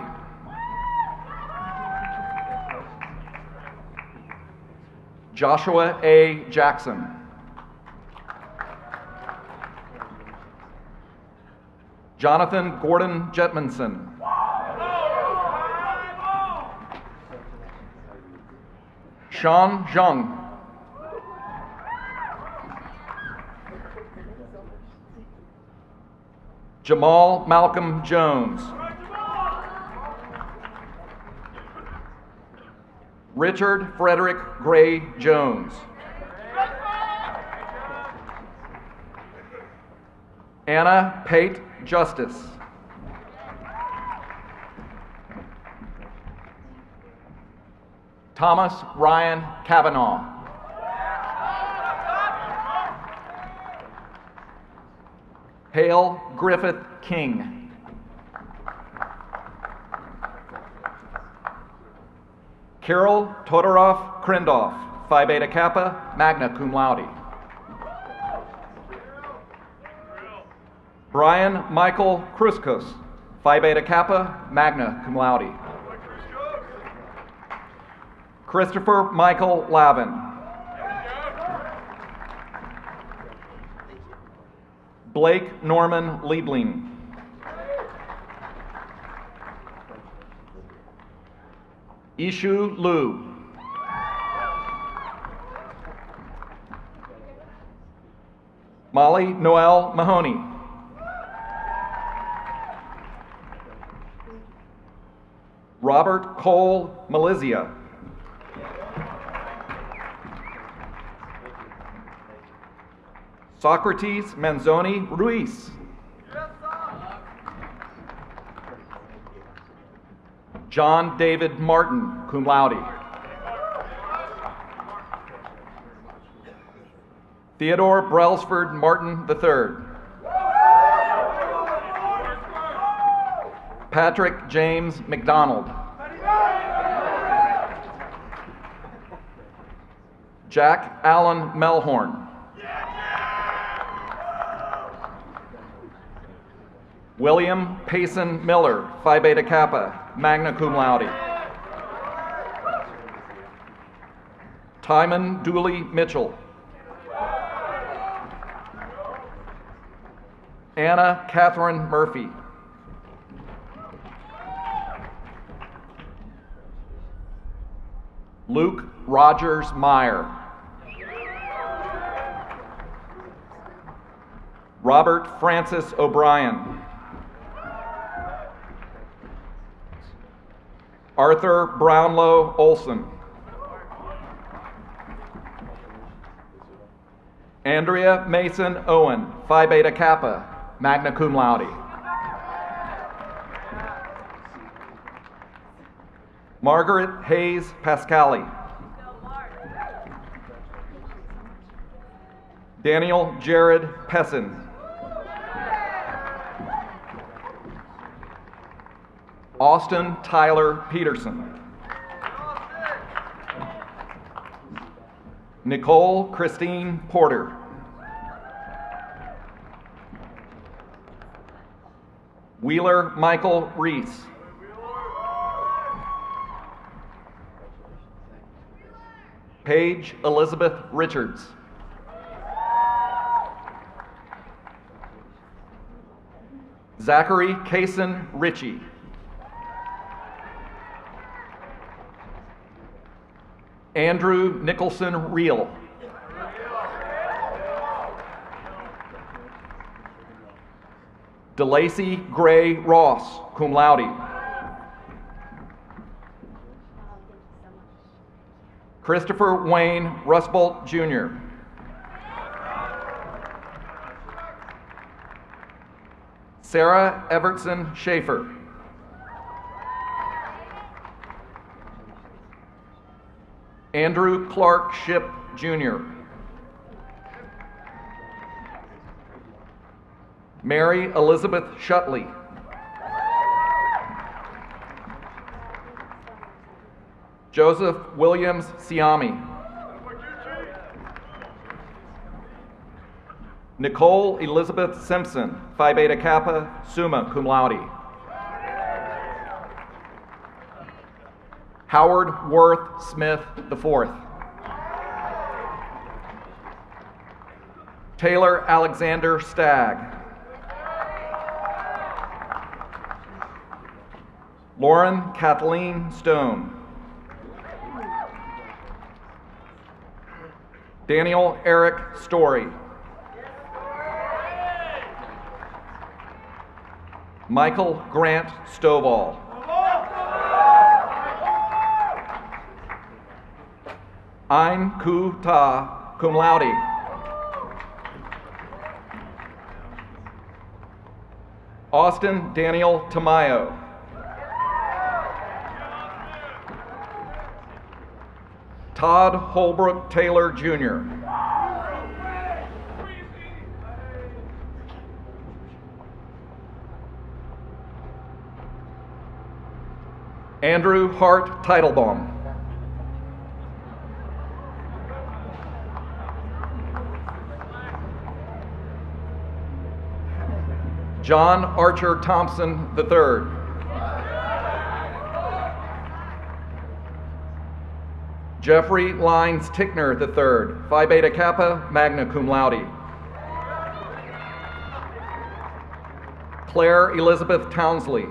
Joshua A. Jackson. Jonathan Gordon Jetmanson. Sean Zhang. Jamal Malcolm Jones. Richard Frederick Gray Jones. Anna Pate Justice. Thomas Ryan Kavanaugh. Hale Griffith King. Carol Todorov Krendoff, Phi Beta Kappa, magna cum laude. Brian Michael Kruskos, Phi Beta Kappa, magna cum laude. Christopher Michael Lavin. Blake Norman Liebling. Ishu Liu. Molly Noel Mahoney. Robert Cole Malizia. Socrates Manzoni Ruiz. John David Martin, cum laude. Theodore Brailsford Martin III. Patrick James McDonald. Jack Allen Melhorn. William Payson Miller, Phi Beta Kappa, magna cum laude. Timon Dooley Mitchell. Anna Catherine Murphy. Luke Rogers Meyer. Robert Francis O'Brien. Arthur Brownlow Olson. Andrea Mason Owen, Phi Beta Kappa, magna cum laude. Margaret Hayes Pascali. Daniel Jared Pessin. Austin Tyler Peterson. Nicole Christine Porter. Wheeler Michael Reese. Paige Elizabeth Richards. Zachary Kaysen Ritchie. Andrew Nicholson Reel. DeLacy Gray Ross, cum laude. Christopher Wayne Rusbolt, Jr. Sarah Evertson Schaefer. Andrew Clark Ship, Jr. Mary Elizabeth Shutley. Joseph Williams Siami. Nicole Elizabeth Simpson, Phi Beta Kappa, summa cum laude. Howard Worth Smith IV. Taylor Alexander Stagg. Lauren Kathleen Stone. Daniel Eric Story. Michael Grant Stovall. Ayn Ku Ta, cum laude. Austin Daniel Tamayo. Todd Holbrook Taylor, Jr. Andrew Hart Teitelbaum. John Archer Thompson III. Jeffrey Lines Tickner III, Phi Beta Kappa, magna cum laude. Claire Elizabeth Townsley.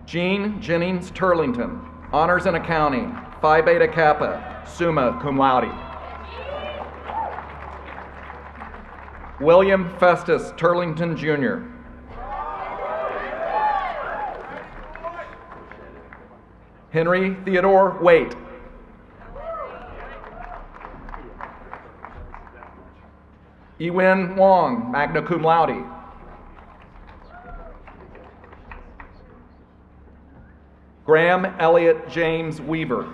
Jean Jennings Turlington, Honors in Accounting, Phi Beta Kappa, summa cum laude. William Festus Turlington, Jr. Henry Theodore Waite. Ewen Wong, magna cum laude. Graham Elliott James Weaver.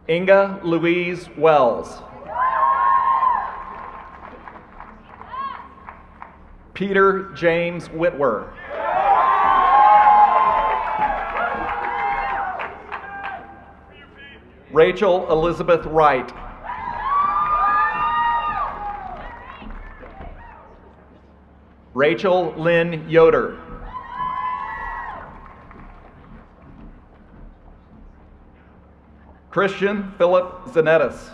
Inga Louise Wells. Peter James Whitwer. Rachel Elizabeth Wright. Rachel Lynn Yoder. Christian Philip Zanettis.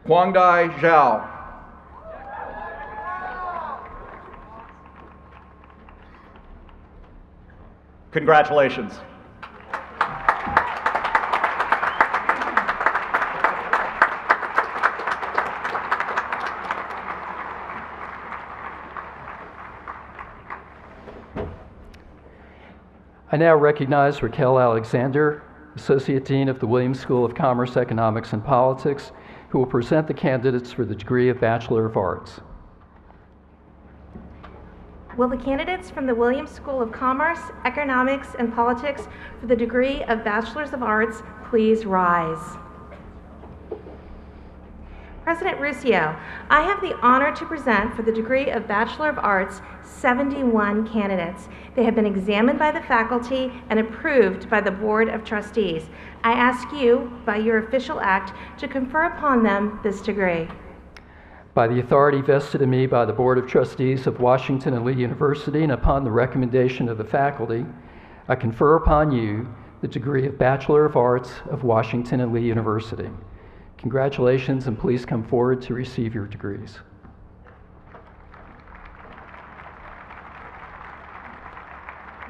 Kwangdai Zhao. Congratulations. I now recognize Raquel Alexander, Associate Dean of the Williams School of Commerce, Economics, and Politics, who will present the candidates for the degree of Bachelor of Arts. Will the candidates from the Williams School of Commerce, Economics, and Politics for the degree of Bachelors of Arts please rise? President Ruscio, I have the honor to present for the degree of Bachelor of Arts 71 candidates. They have been examined by the faculty and approved by the Board of Trustees. I ask you, by your official act, to confer upon them this degree. By the authority vested in me by the Board of Trustees of Washington and Lee University, and upon the recommendation of the faculty, I confer upon you the degree of Bachelor of Arts of Washington and Lee University. Congratulations, and please come forward to receive your degrees.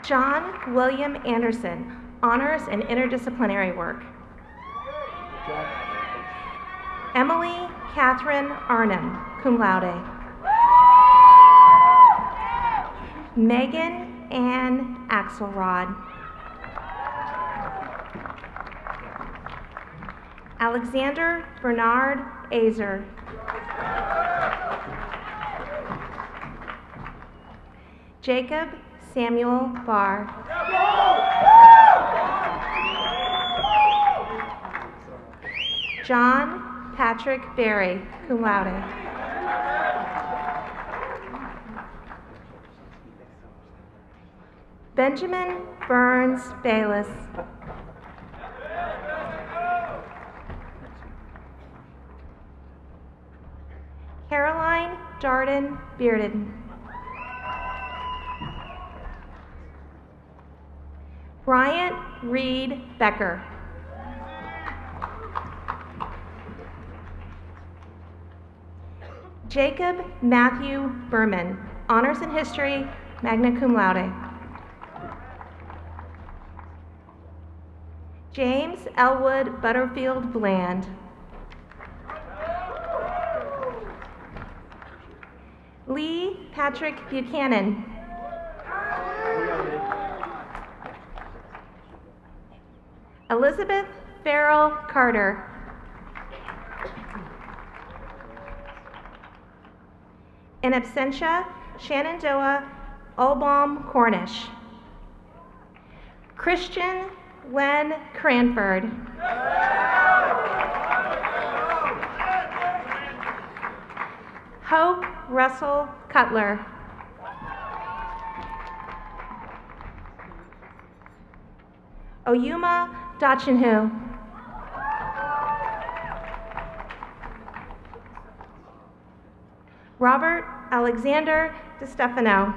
John William Anderson, Honors in Interdisciplinary Work. Emily Catherine Arnhem, cum laude. Megan Ann Axelrod. Alexander Bernard Azer. Jacob Samuel Barr. John Patrick Berry, cum laude. Benjamin Burns Bayless. Caroline Darden Bearden. Bryant Reed Becker. Jacob Matthew Berman, Honors in History, magna cum laude. James Elwood Butterfield Bland. Lee Patrick Buchanan. Elizabeth Farrell Carter. In absentia, Shenandoah Olbaum Cornish. Christian Len Cranford. Hope Russell Cutler. Oyuma Dachinhu. Robert Alexander DeStefano.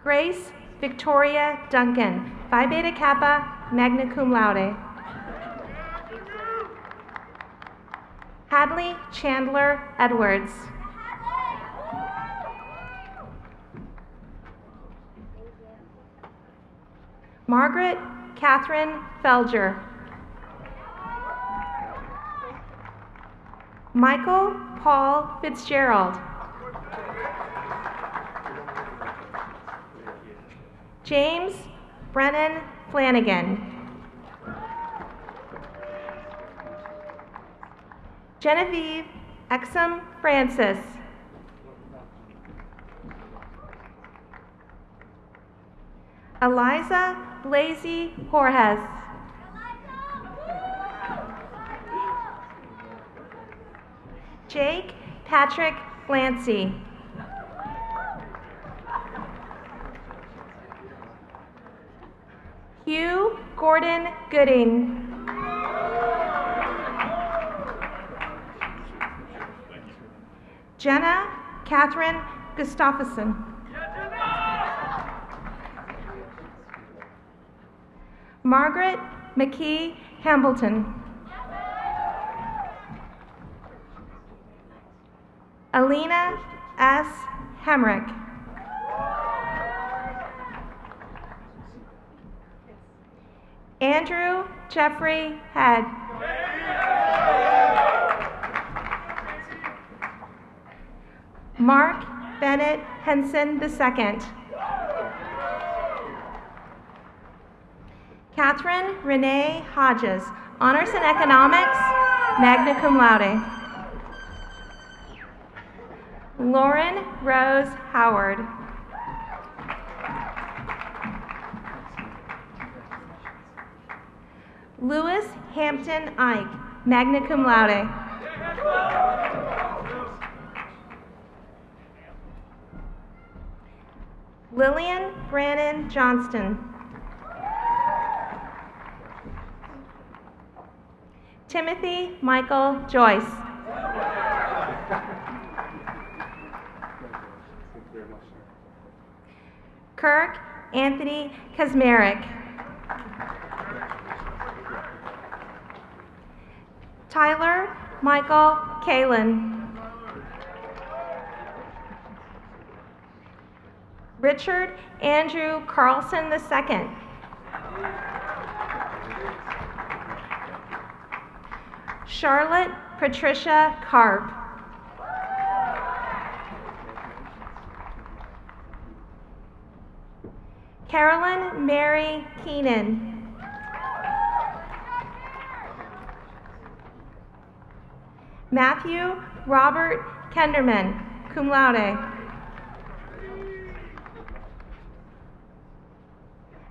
Grace Victoria Duncan, Phi Beta Kappa, magna cum laude. Hadley Chandler Edwards. Margaret Catherine Felger. Michael Paul Fitzgerald. James Brennan Flanagan. Genevieve Exum Francis. Eliza Blasey Jorges. Jake Patrick Lancy. Hugh Gordon Gooding. Jenna Catherine Gustafsson. Margaret McKee Hambleton. Alina S. Hemrick. Andrew Jeffrey Head. Mark Bennett Henson II. Catherine Renee Hodges, Honors in Economics, magna cum laude. Lauren Rose Howard. Lewis Hampton Ike, magna cum laude. Lillian Brannon Johnston. Timothy Michael Joyce. Kirk Anthony Kazmarek. Tyler Michael Kalin. Richard Andrew Carlson II. Charlotte Patricia Karp. Carolyn Mary Keenan. Matthew Robert Kenderman, cum laude.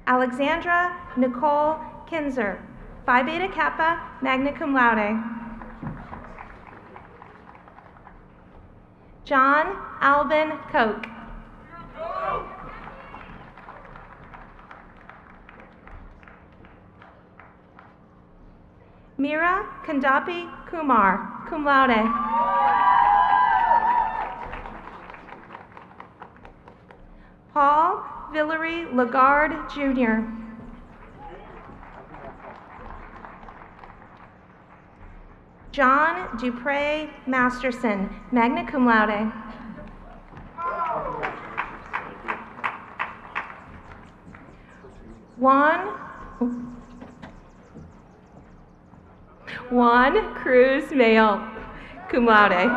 Alexandra Nicole Kinzer, Phi Beta Kappa, magna cum laude. John Alvin Koch. Mira Kandapi Kumar, cum laude. Paul Villery Lagarde, Jr. John Dupre Masterson, magna cum laude. Juan Cruz Mail, cum laude.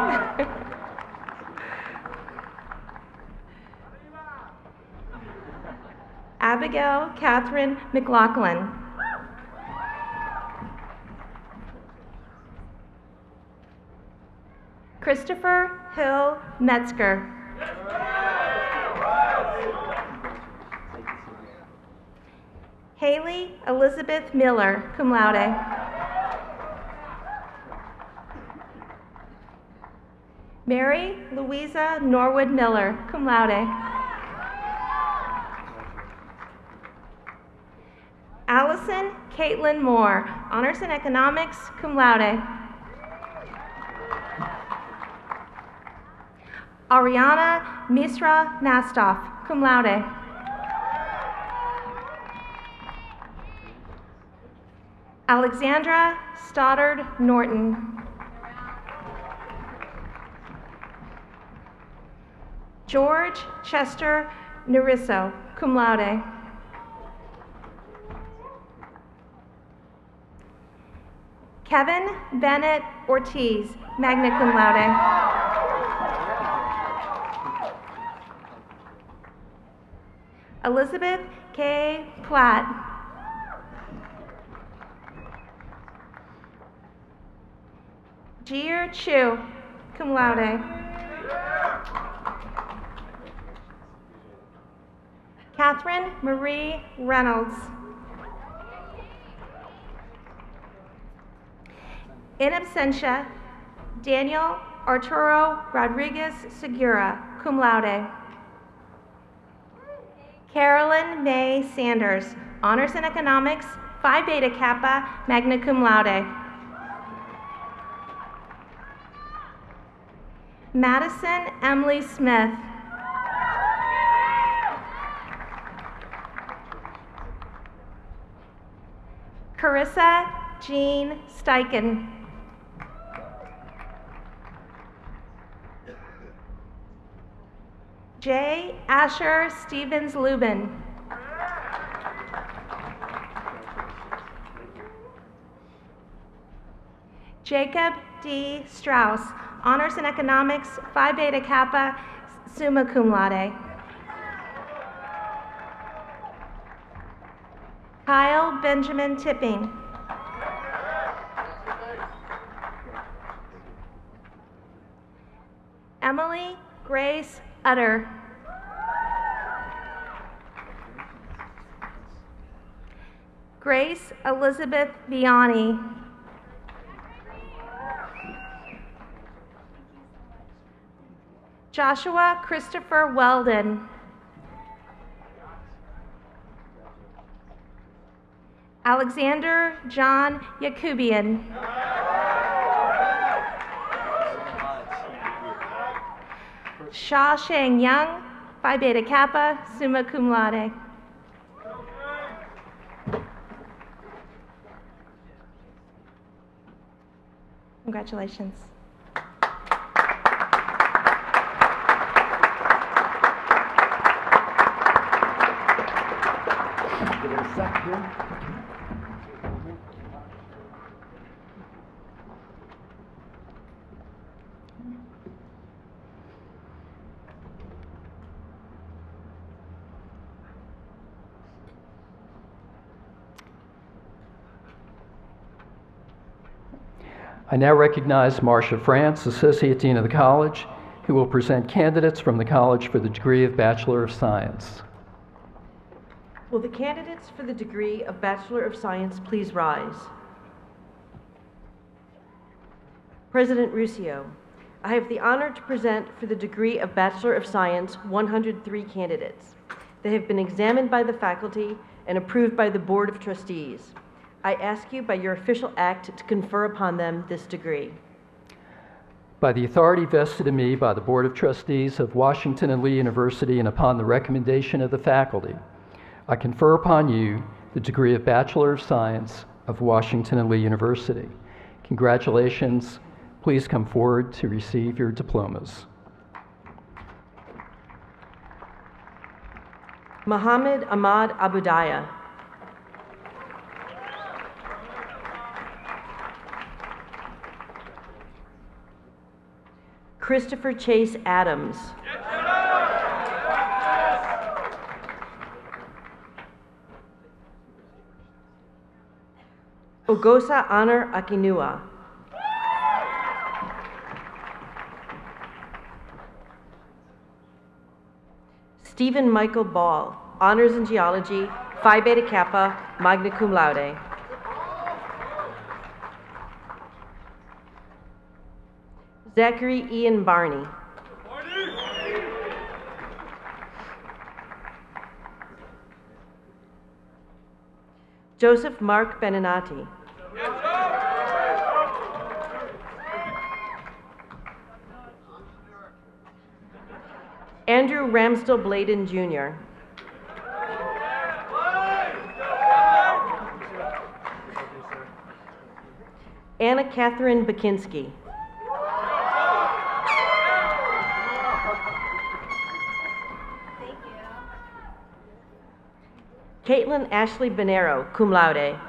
Abigail Catherine McLaughlin. Christopher Hill Metzger. Haley Elizabeth Miller, cum laude. Mary Louisa Norwood Miller, cum laude. Allison Caitlin Moore, Honors in Economics, cum laude. Ariana Misra Nastoff, cum laude. Alexandra Stoddard Norton. George Chester Narisso, cum laude. Kevin Bennett Ortiz, magna cum laude. Elizabeth K. Platt. Jir Chu, cum laude. Catherine Marie Reynolds. In absentia, Daniel Arturo Rodriguez Segura, cum laude. Carolyn May Sanders, Honors in Economics, Phi Beta Kappa, magna cum laude. Madison Emily Smith. Carissa Jean Steichen. J. Asher Stevens Lubin. Jacob D. Strauss, Honors in Economics, Phi Beta Kappa, summa cum laude. Kyle Benjamin Tipping. Emily Grace Utter. Grace Elizabeth Vianney. Joshua Christopher Weldon. Alexander John Yakubian. Sha Shang Young, Phi Beta Kappa, summa cum laude. Congratulations. Give it a sec here. I now recognize Marcia France, Associate Dean of the College, who will present candidates from the College for the degree of Bachelor of Science. Will the candidates for the degree of Bachelor of Science please rise? President Ruscio, I have the honor to present for the degree of Bachelor of Science 103 candidates. They have been examined by the faculty and approved by the Board of Trustees. I ask you by your official act to confer upon them this degree. By the authority vested in me by the Board of Trustees of Washington and Lee University and upon the recommendation of the faculty, I confer upon you the degree of Bachelor of Science of Washington and Lee University. Congratulations. Please come forward to receive your diplomas. Muhammad Ahmad Abudaya. Christopher Chase Adams. Ogosa Honor Akinua. Stephen Michael Ball, Honors in Geology, Phi Beta Kappa, magna cum laude. Zachary Ian Barney. Joseph Mark Beninati. Andrew Ramsdell Bladen, Jr. Anna Catherine Bakinski. Caitlin Ashley Bonero, cum laude.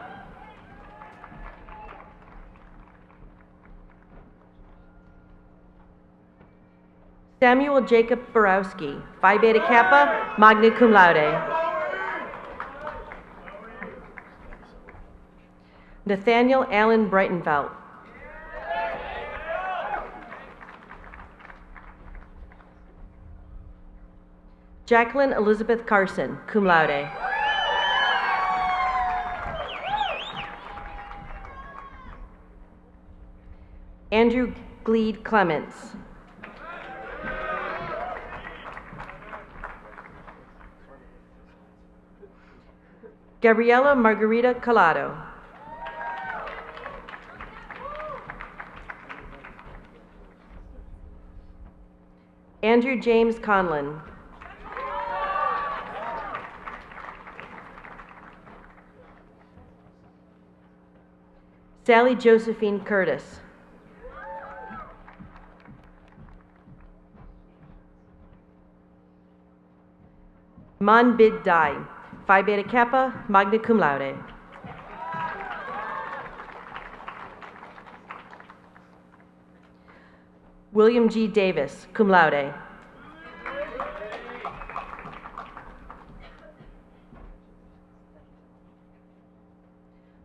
Samuel Jacob Borowski, Phi Beta Kappa, magna cum laude. Nathaniel Allen Breitenfeld. Jacqueline Elizabeth Carson, cum laude. Andrew Gleed Clements. Gabriela Margarita Collado. Andrew James Conlon. Sally Josephine Curtis. Man Bid Dai, Phi Beta Kappa, magna cum laude. William G. Davis, cum laude.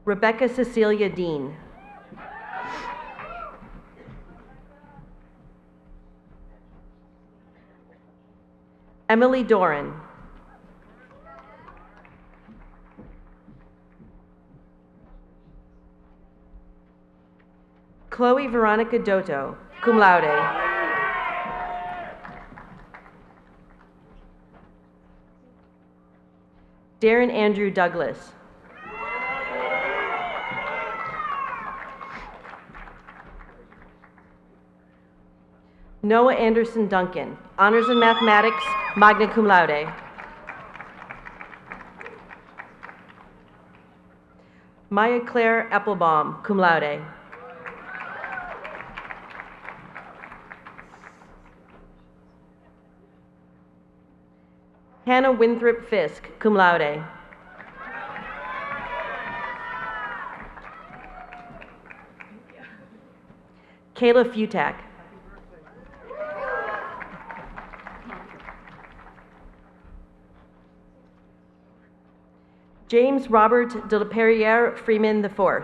Rebecca Cecilia Dean. Emily Doran. Chloe Veronica Dotto, cum laude. Darren Andrew Douglas. Noah Anderson Duncan, honors in mathematics, magna cum laude. Maya Claire Applebaum, cum laude. Hannah Winthrop Fisk, cum laude. Kayla Futak. James Robert de la Perriere Freeman IV.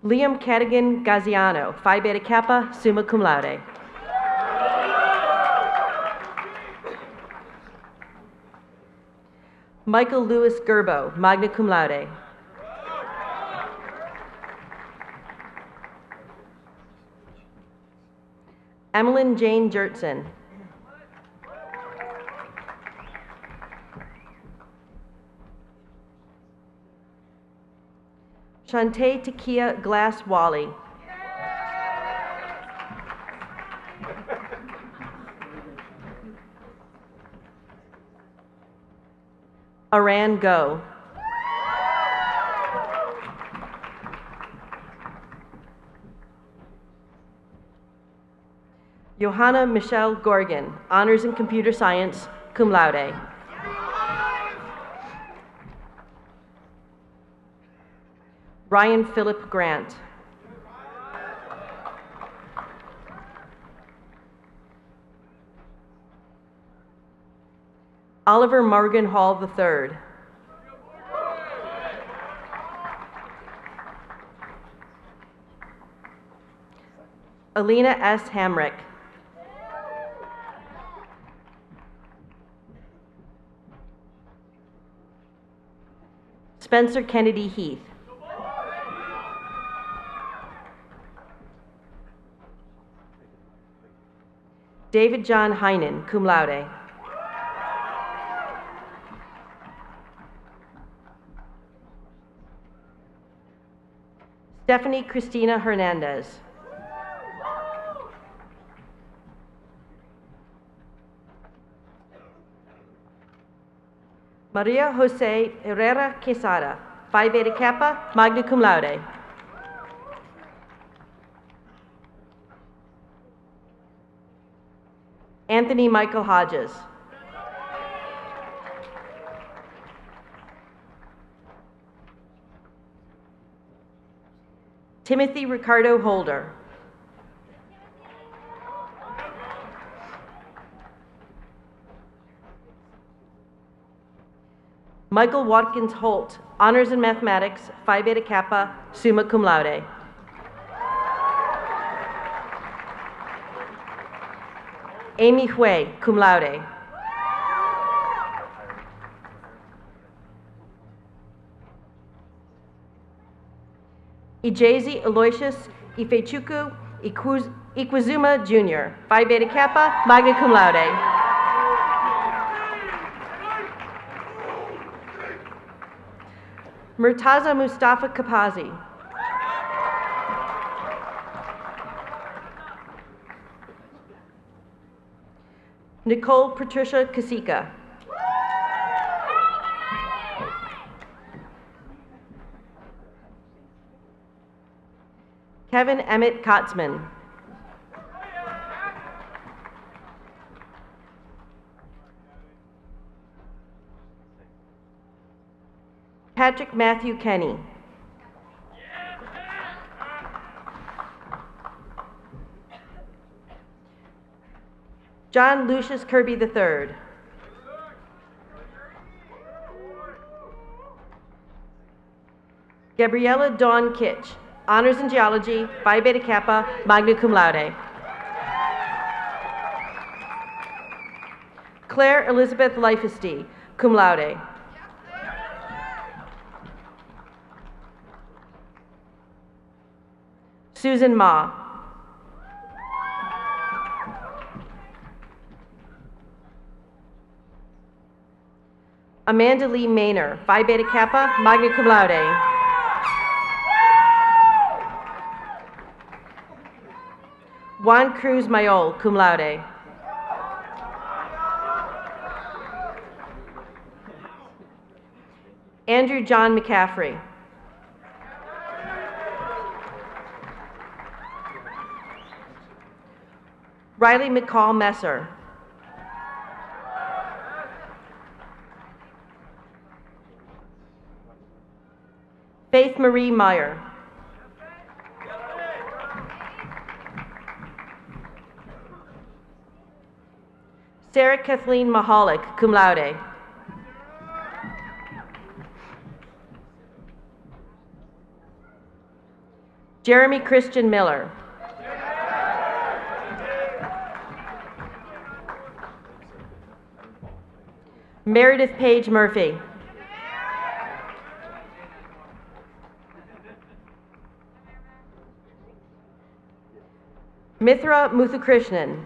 Liam Cadigan Gaziano, Phi Beta Kappa, summa cum laude. Michael Louis Gerbo, magna cum laude. Emmeline Jane Jertson. Shantae Takia Glass Wally. Aran Go. Johanna Michelle Gorgon, honors in computer science, cum laude. Ryan Philip Grant. Oliver Morgan Hall III. Alina S. Hamrick. Spencer Kennedy Heath. David John Heinen, cum laude. Stephanie Cristina Hernandez. Maria Jose Herrera Quesada, Phi Beta Kappa, magna cum laude. Anthony Michael Hodges. Timothy Ricardo Holder. Michael Watkins Holt, honors in mathematics, Phi Beta Kappa, summa cum laude. Amy Hui, cum laude. Ijezi Aloysius Ifechukwu Ikwazuma Jr., Phi Beta Kappa, magna cum laude. Murtaza Mustafa Kapazi. Nicole Patricia Kasika. Kevin Emmett Kotzman. Patrick Matthew Kenny. John Lucius Kirby III. Gabriella Dawn Kitch, honors in geology, Phi Beta Kappa, magna cum laude. Claire Elizabeth Leifesty, cum laude. Susan Ma. Amanda Lee Maynor, Phi Beta Kappa, magna cum laude. Juan Cruz Mayol, cum laude. Andrew John McCaffrey. Riley McCall Messer. Faith Marie Meyer. Sarah Kathleen Mahalik, cum laude. Jeremy Christian Miller. Meredith Page Murphy. Mithra Muthukrishnan.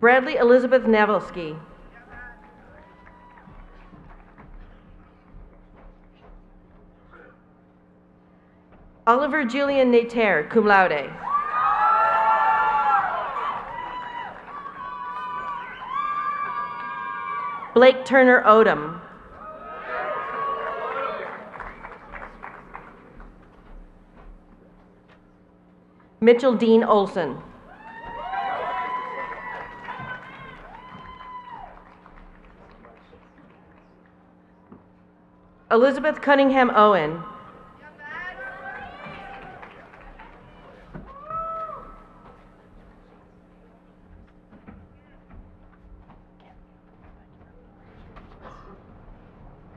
Bradley Elizabeth Navalsky. Oliver Julian Nater, cum laude. Blake Turner Odom. Mitchell Dean Olson. Elizabeth Cunningham Owen.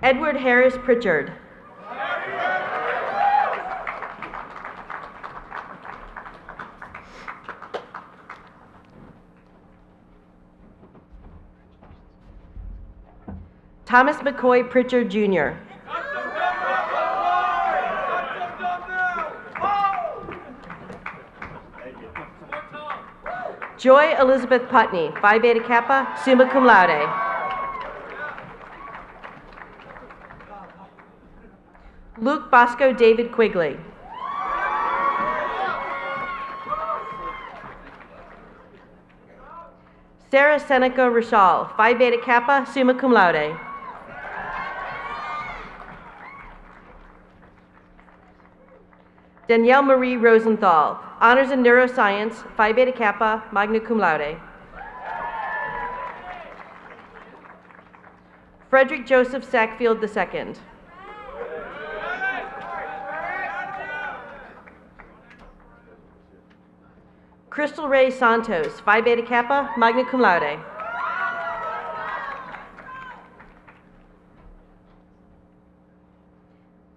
Edward Harris Pritchard. Thomas McCoy Pritchard, Jr. Joy Elizabeth Putney, Phi Beta Kappa, summa cum laude. Luke Bosco David Quigley. Sarah Seneca Rishal, Phi Beta Kappa, summa cum laude. Danielle Marie Rosenthal, honors in neuroscience, Phi Beta Kappa, magna cum laude. Frederick Joseph Sackfield II. Crystal Ray Santos, Phi Beta Kappa, magna cum laude.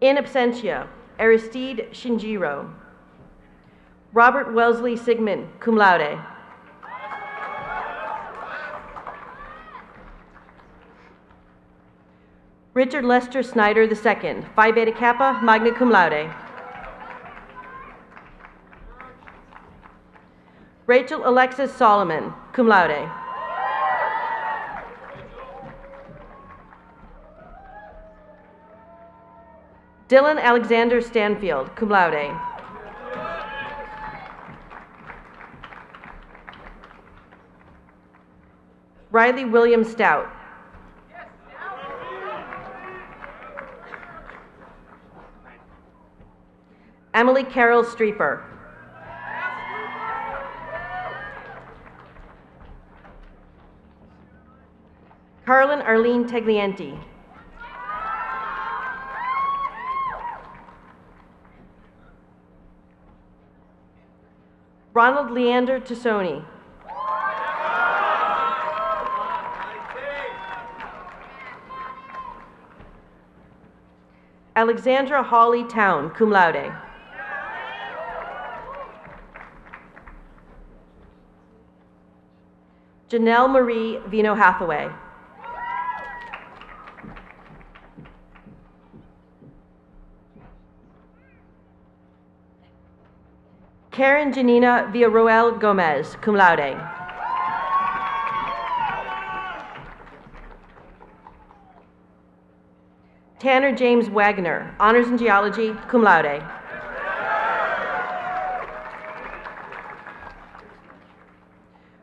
In absentia, Aristide Shinjiro. Robert Wellesley Sigmund, cum laude. Richard Lester Snyder II, Phi Beta Kappa, magna cum laude. Rachel Alexis Solomon, cum laude. Dylan Alexander Stanfield, cum laude. Riley William Stout. Emily Carol Streeper. Carlin Arlene Taglienti. Ronald Leander Tassoni. Alexandra Hawley Town, cum laude. Janelle Marie Vino Hathaway. Karen Janina Villarroel Gomez, cum laude. Tanner James Wagner, honors in geology, cum laude.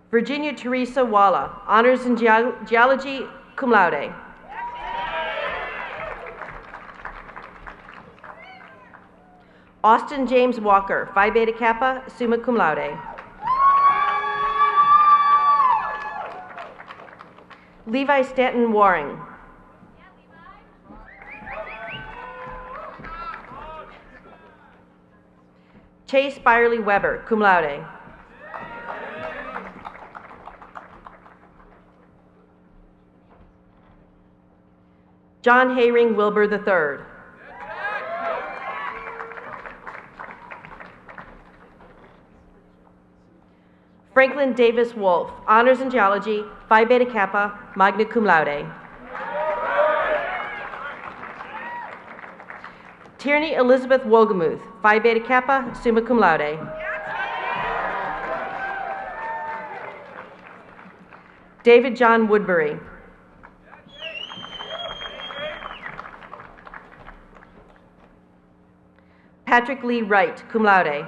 Virginia Teresa Walla, honors in geology, cum laude. Austin James Walker, Phi Beta Kappa, summa cum laude. Levi Stanton Waring. Chase Byerly Weber, cum laude. John Hayring Wilbur III. Franklin Davis Wolf, honors in geology, Phi Beta Kappa, magna cum laude. Tierney Elizabeth Wogemuth, Phi Beta Kappa, summa cum laude. David John Woodbury. Patrick Lee Wright, cum laude.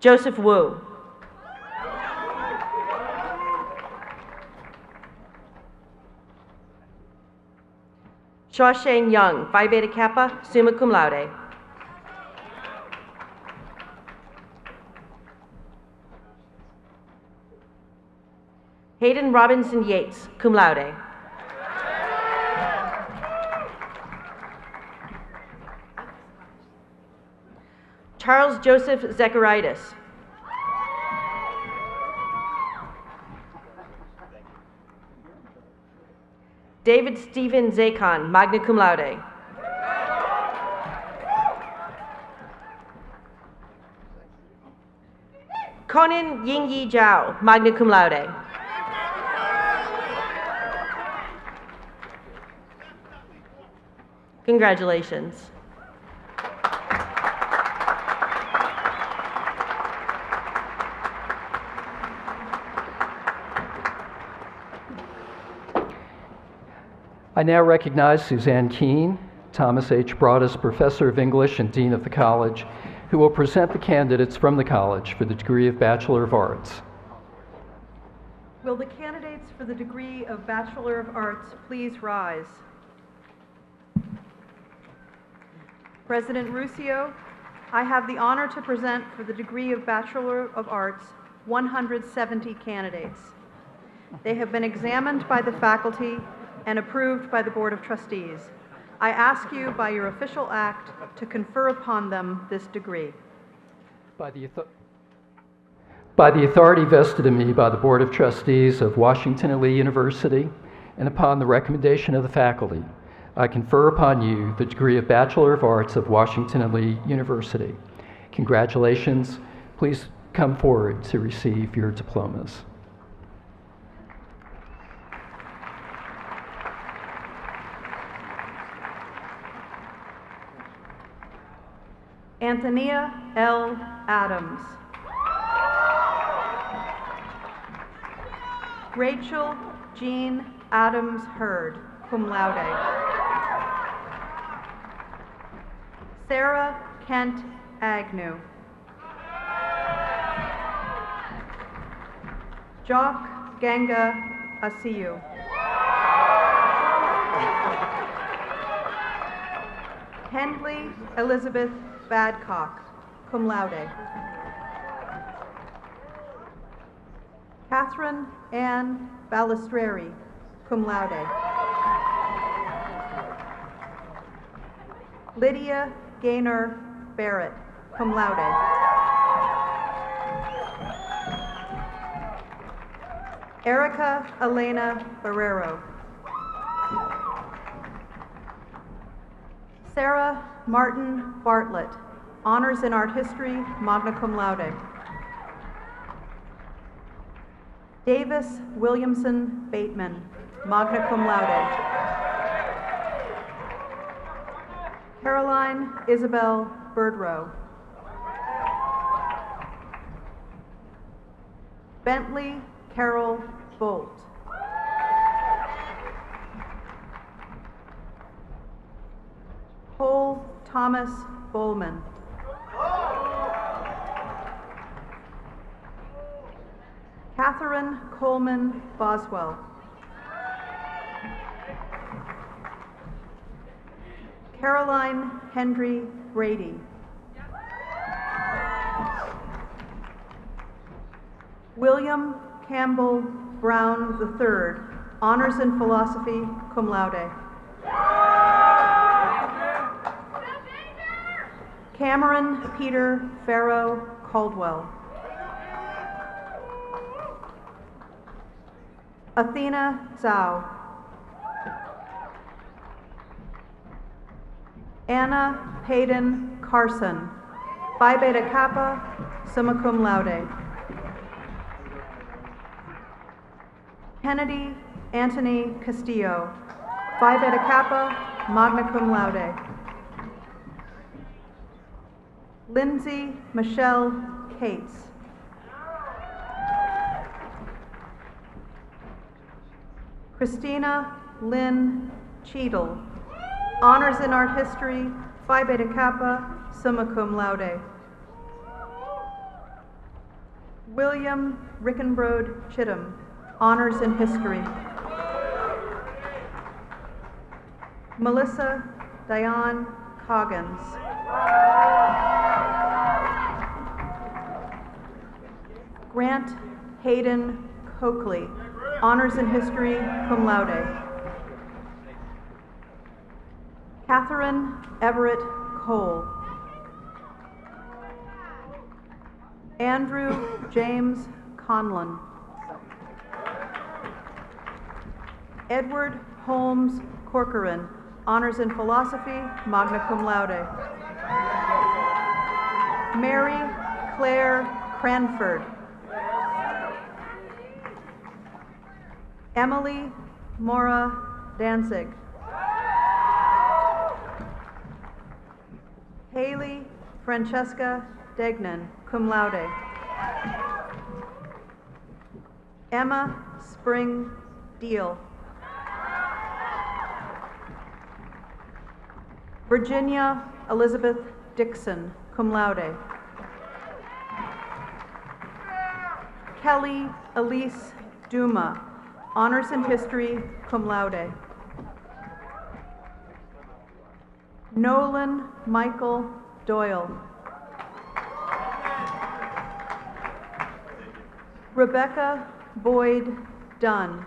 Joseph Wu. Shawshane Young, Phi Beta Kappa, summa cum laude. Hayden Robinson Yates, cum laude. Charles Joseph Zecharitis. David Stephen Zacon, magna cum laude. Conan Yingyi Zhao, magna cum laude. Congratulations. I now recognize Suzanne Keene, Thomas H. Broadus Professor of English and Dean of the College, who will present the candidates from the college for the degree of Bachelor of Arts. Will the candidates for the degree of Bachelor of Arts please rise? President Ruscio, I have the honor to present for the degree of Bachelor of Arts 170 candidates. They have been examined by the faculty and approved by the Board of Trustees. I ask you by your official act to confer upon them this degree. By the authority vested in me by the Board of Trustees of Washington and Lee University, and upon the recommendation of the faculty, I confer upon you the degree of Bachelor of Arts of Washington and Lee University. Congratulations. Please come forward to receive your diplomas. Anthea L. Adams. Rachel Jean Adams Hurd, cum laude. Sarah Kent Agnew. Jock Ganga Asiyu. Hendley Elizabeth Badcock, cum laude. Catherine Ann Balistreri, cum laude. Lydia Gaynor Barrett, cum laude. Erica Elena Barrero. Sarah Martin Bartlett, Honors in Art History, magna cum laude. Davis Williamson Bateman, magna cum laude. Caroline Isabel Birdrow. Bentley Carol Bolt. Cole Thomas Bowman. Catherine Coleman Boswell. Caroline Hendry Brady. William Campbell Brown III, Honors in Philosophy, cum laude. Cameron Peter Farrow Caldwell. Athena Zhao. Anna Payden Carson, Phi Beta Kappa, summa cum laude. Kennedy Anthony Castillo, Phi Beta Kappa, magna cum laude. Lindsay Michelle Cates. Christina Lynn Cheadle, Honors in Art History, Phi Beta Kappa, summa cum laude. William Rickenbrode Chittum, Honors in History. Melissa Diane Coggins. Grant Hayden Coakley, Honors in History, cum laude. Catherine Everett Cole. Andrew James Conlon. Edward Holmes Corcoran, Honors in Philosophy, magna cum laude. Mary Claire Cranford. Emily Mora Danzig. Haley Francesca Degnan, cum laude. Emma Spring Deal. Virginia Elizabeth Dixon, cum laude. Kelly Elise Duma, Honors in History, cum laude. Nolan Michael Doyle. Rebecca Boyd Dunn,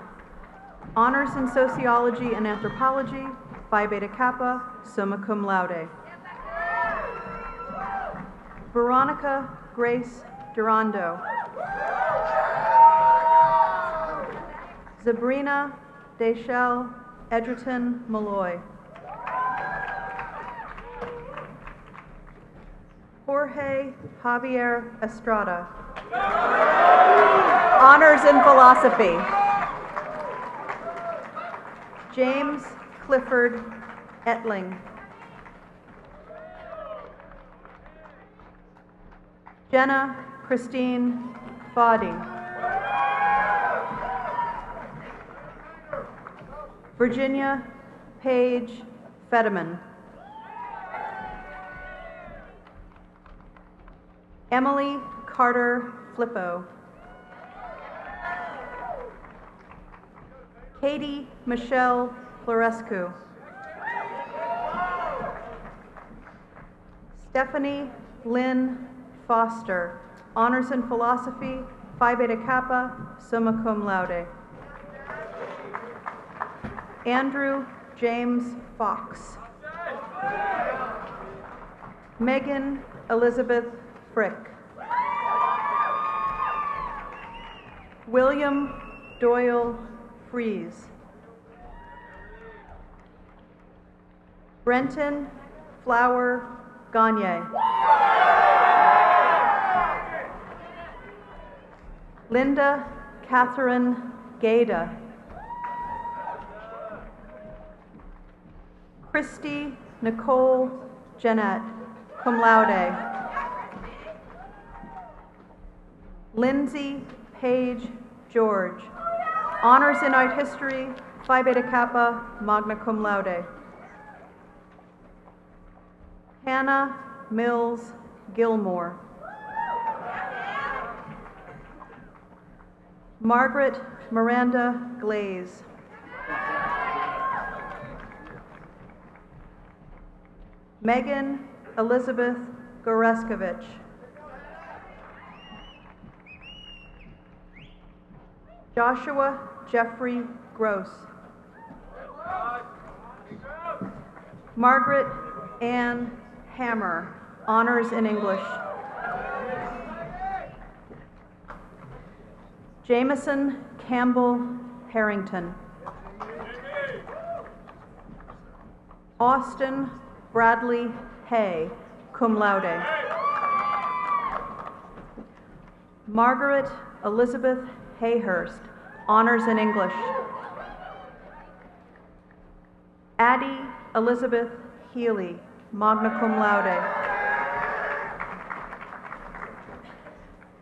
Honors in Sociology and Anthropology, Phi Beta Kappa, summa cum laude. Veronica Grace Durando. Sabrina Deshelle Edgerton Malloy. Jorge Javier Estrada. Honors in philosophy. James Clifford Etling. Jenna Christine Foddy. Virginia Paige Fetterman. Emily Carter Flippo. Katie Michelle Florescu. Stephanie Lynn Foster, Honors in Philosophy, Phi Beta Kappa, summa cum laude. Andrew James Fox. Megan Elizabeth Frick. William Doyle Fries. Brenton Flower Gagne. Linda Catherine Gaida. Christy Nicole Jeanette, cum laude. Lindsay Page George, Honors in Art History, Phi Beta Kappa, magna cum laude. Hannah Mills Gilmore. Margaret Miranda Glaze. Megan Elizabeth Goreskovich. Joshua Jeffrey Gross. Margaret Ann Hammer, Honors in English. Jameson Campbell Harrington. Austin Bradley Hay, cum laude. Margaret Elizabeth Hayhurst, Honors in English. Addie Elizabeth Healy, magna cum laude.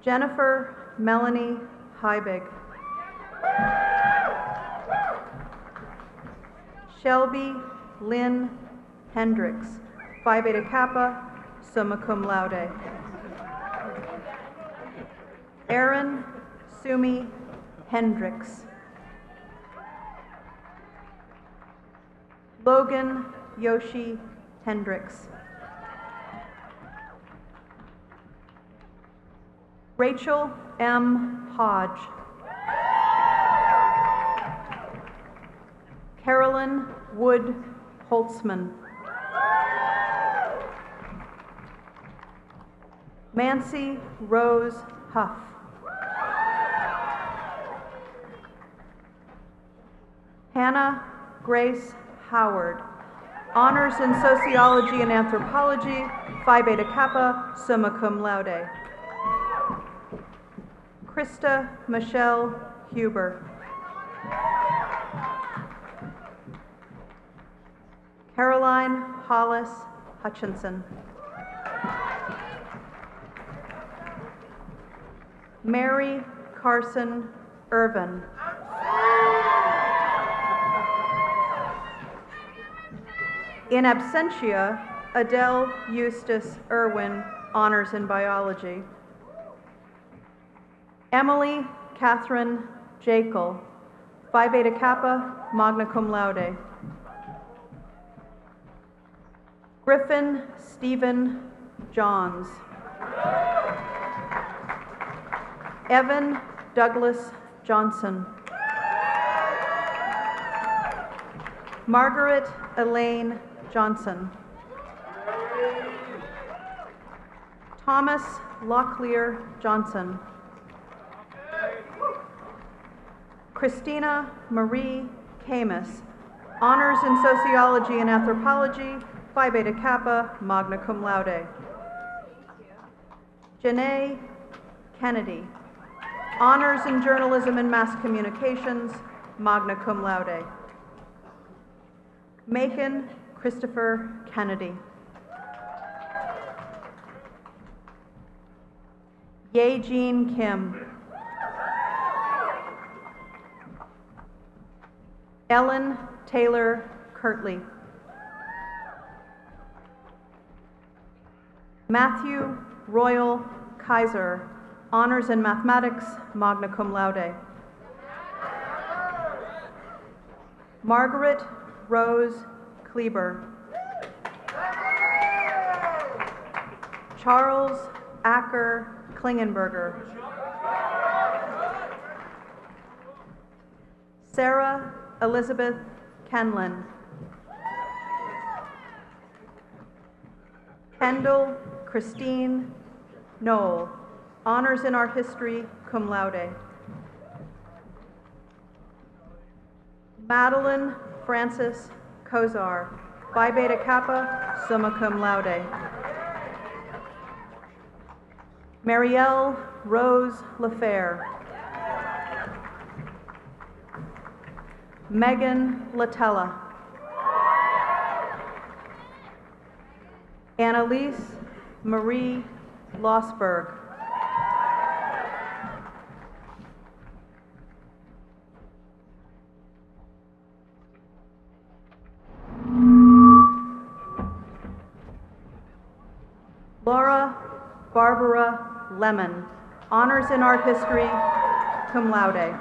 Jennifer Melanie Heibig. Shelby Lynn Hendricks, Phi Beta Kappa, summa cum laude. Aaron Sumi Hendricks. Logan Yoshi Hendricks. Rachel M. Hodge. Carolyn Wood Holtzman. Mancy Rose Huff. Hannah Grace Howard, Honors in Sociology and Anthropology, Phi Beta Kappa, summa cum laude. Krista Michelle Huber. Caroline Hollis Hutchinson. Mary Carson Irvin. In absentia, Adele Eustace Irwin, Honors in Biology. Emily Catherine Jekyll, Phi Beta Kappa, magna cum laude. Griffin Stephen Johns. Evan Douglas Johnson. Margaret Elaine Johnson. Thomas Locklear Johnson. Christina Marie Camus, Honors in Sociology and Anthropology, Phi Beta Kappa, magna cum laude. Janae Kennedy. Honors in Journalism and Mass Communications, magna cum laude. Macon Christopher Kennedy. Ye-Jean Kim. Ellen Taylor Kirtley. Matthew Royal Kaiser, honors in mathematics, magna cum laude. Margaret Rose Kleber. Charles Acker Klingenberger. Sarah Elizabeth Kenlin. Kendall Christine Knoll, honors in art history, cum laude. Madeline Frances Kozar, Phi Beta Kappa, summa cum laude. Marielle Rose LaFair. Megan Latella. Annalise Marie Lossberg. Laura Barbara Lemon, honors in art history, cum laude.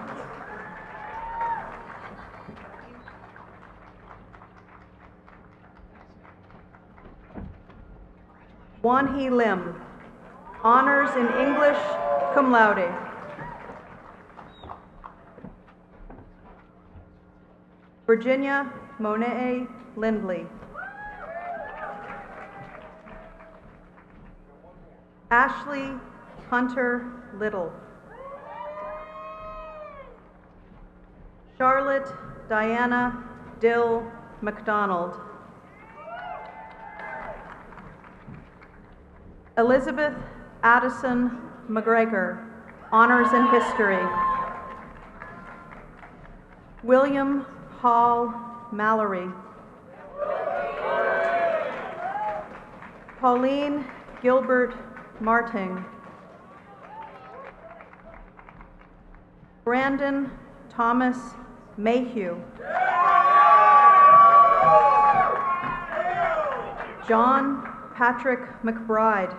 Wan-Hee Lim, honors in English, cum laude. Virginia Monet Lindley. Ashley Hunter Little. Charlotte Diana Dill McDonald. Elizabeth Addison McGregor, honors in history. William Hall Mallory. Pauline Gilbert Marting. Brandon Thomas Mayhew. John Patrick McBride.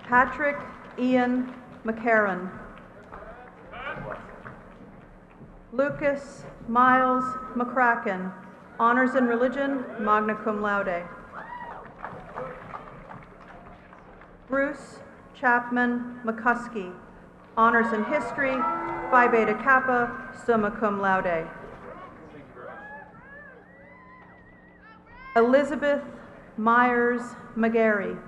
Patrick Ian McCarran. Lucas Miles McCracken, honors in religion, magna cum laude. Bruce Chapman McCuskey, honors in history, Phi Beta Kappa, summa cum laude. Elizabeth Myers McGarry.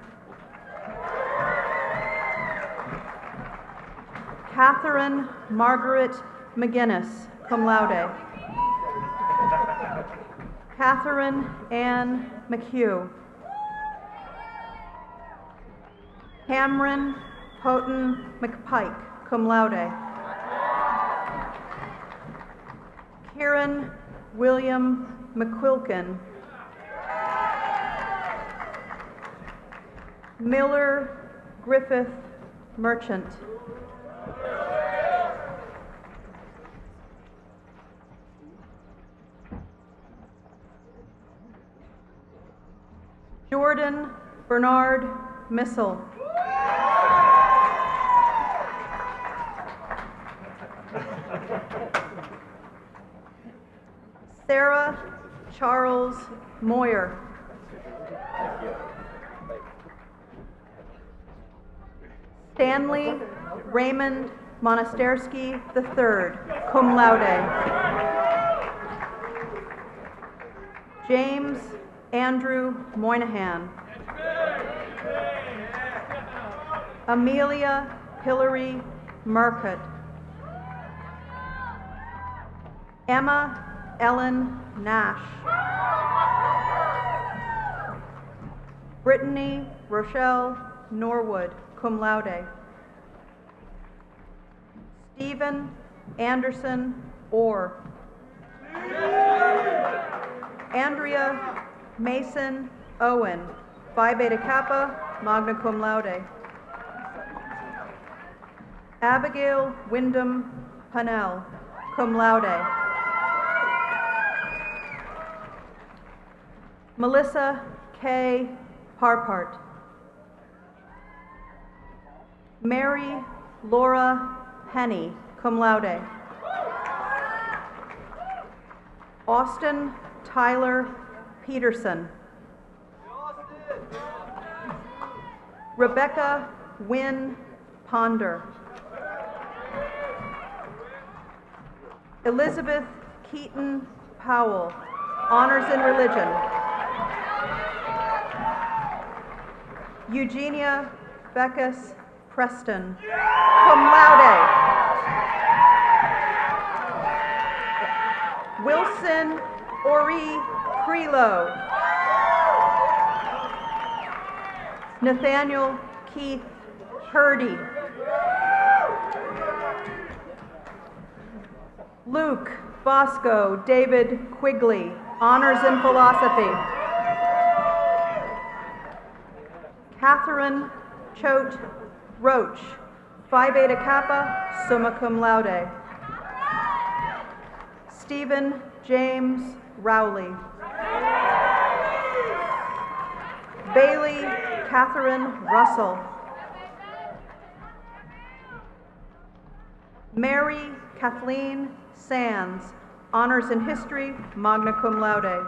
Catherine Margaret McGinnis, cum laude. Catherine Ann McHugh. Cameron Houghton McPike, cum laude. Kieran William McQuilkin. Miller Griffith Merchant. Jordan Bernard Missel. Sarah Charles Moyer. Stanley Raymond Monastersky III, cum laude. James Andrew Moynihan. Amelia Hillary Murcutt. Emma Ellen Nash. Brittany Rochelle Norwood, cum laude. Stephen Anderson Orr. Andrea Mason Owen, Phi Beta Kappa, magna cum laude. Abigail Wyndham Pannell, cum laude. Melissa K. Parpart. Mary Laura Penny, cum laude. Austin Tyler Peterson. Rebecca Wynn Ponder. Elizabeth Keaton Powell, honors in religion. Eugenia Beckus Preston, cum laude. Wilson Ori Crelo. Nathaniel Keith Purdy. Luke Bosco David Quigley, honors in philosophy. Catherine Choate Roach, Phi Beta Kappa, summa cum laude. Stephen James Rowley. Bailey Catherine Russell. Mary Kathleen Sands, honors in history, magna cum laude.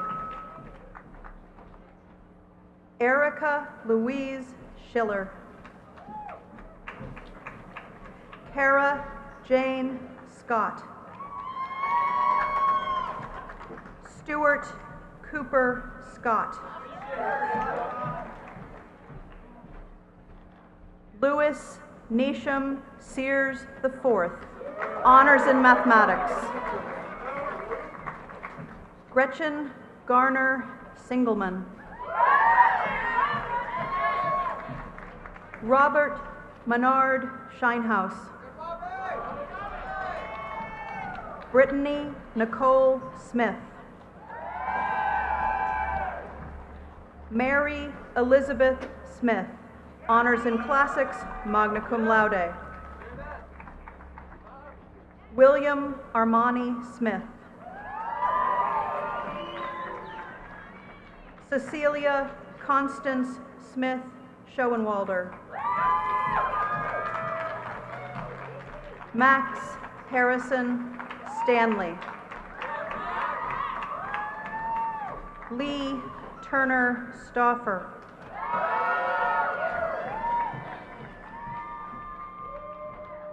Erica Louise Schiller. Kara Jane Scott. Stuart Cooper Scott. Louis Nesham Sears IV, honors in mathematics. Gretchen Garner Singleman. Robert Menard Shinehouse. Brittany Nicole Smith. Mary Elizabeth Smith, honors in classics, magna cum laude. William Armani Smith. Cecilia Constance Smith Schoenwalder. Max Harrison Stanley. Lee Turner Stauffer.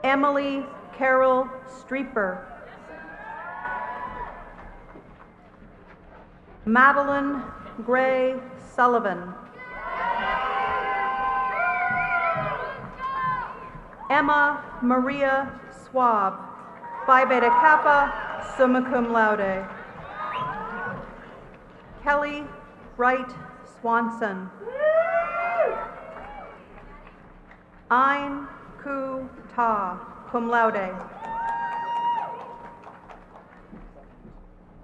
Emily Carol Streeper. Madeline Gray Sullivan. Emma Maria Swab, Phi Beta Kappa, summa cum laude. Kelly Wright Swanson. Ayn Ku Ta, cum laude.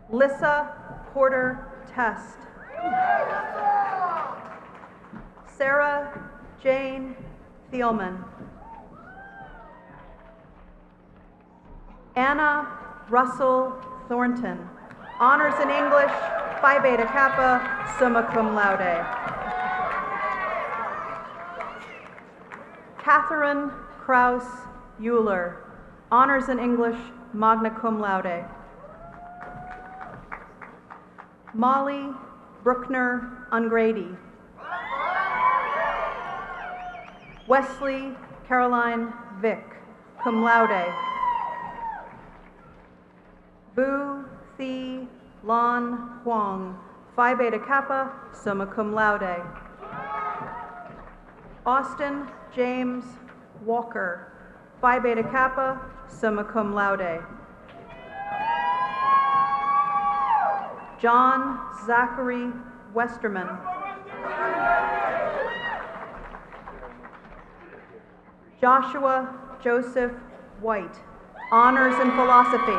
Lissa Porter Test. Sarah Jane Thielman. Anna Russell Thornton, honors in English, Phi Beta Kappa, summa cum laude. Catherine Kraus Euler, honors in English, magna cum laude. Molly Bruckner Ungrady. Wesley Caroline Vick, cum laude. Bu Thi Lan Huang, Phi Beta Kappa, summa cum laude. Austin James Walker, Phi Beta Kappa, summa cum laude. John Zachary Westerman. Joshua Joseph White, honors in philosophy.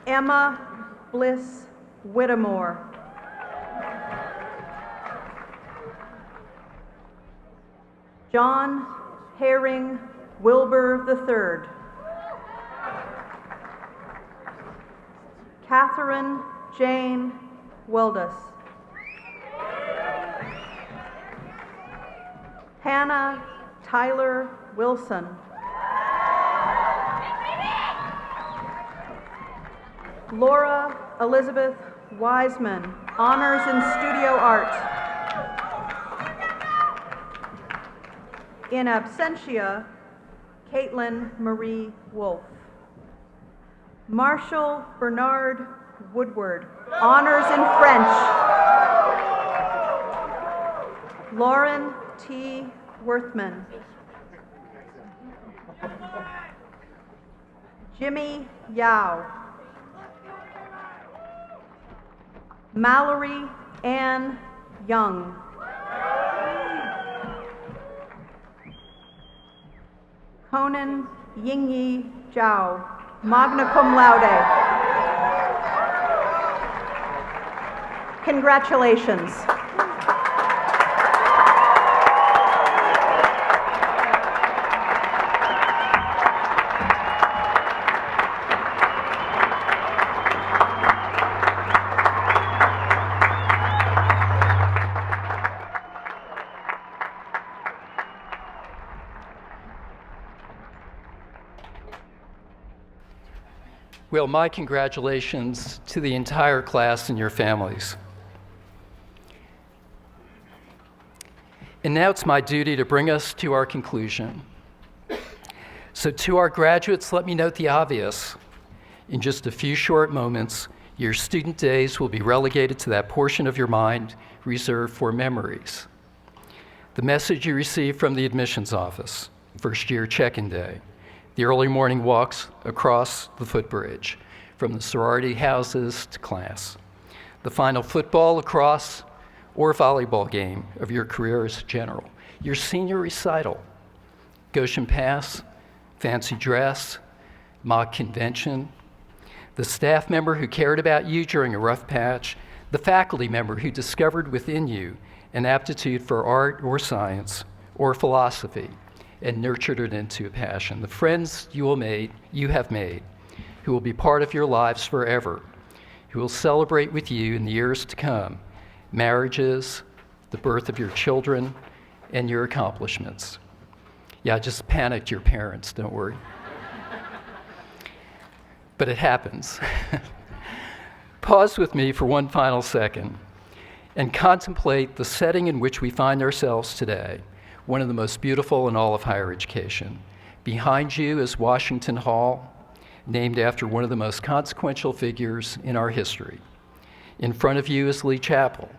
Emma Bliss Whittemore. John Herring Wilbur III. Catherine Jane Weldus. Hannah Tyler Wilson. Laura Elizabeth Wiseman, honors in studio art. In absentia, Caitlin Marie Wolfe. Marshall Bernard Woodward, honors in French. Lauren T. Worthman. Jimmy Yao. Mallory Ann Young. Conan Yingyi Zhao, magna cum laude. Congratulations. Well, my congratulations to the entire class and your families. And now it's my duty to bring us to our conclusion. So to our graduates, let me note the obvious. In just a few short moments, your student days will be relegated to that portion of your mind reserved for memories. The message you received from the admissions office, first year check-in day, the early morning walks across the footbridge, from the sorority houses to class, the final football, lacrosse, or volleyball game of your career as a general, your senior recital, Goshen Pass, fancy dress, mock convention, the staff member who cared about you during a rough patch, the faculty member who discovered within you an aptitude for art or science or philosophy and nurtured it into a passion, the friends you have made, who will be part of your lives forever, who will celebrate with you in the years to come, marriages, the birth of your children, and your accomplishments. Yeah, I just panicked your parents, don't worry. But it happens. Pause with me for one final second and contemplate the setting in which we find ourselves today, one of the most beautiful in all of higher education. Behind you is Washington Hall, named after one of the most consequential figures in our history. In front of you is Lee Chapel,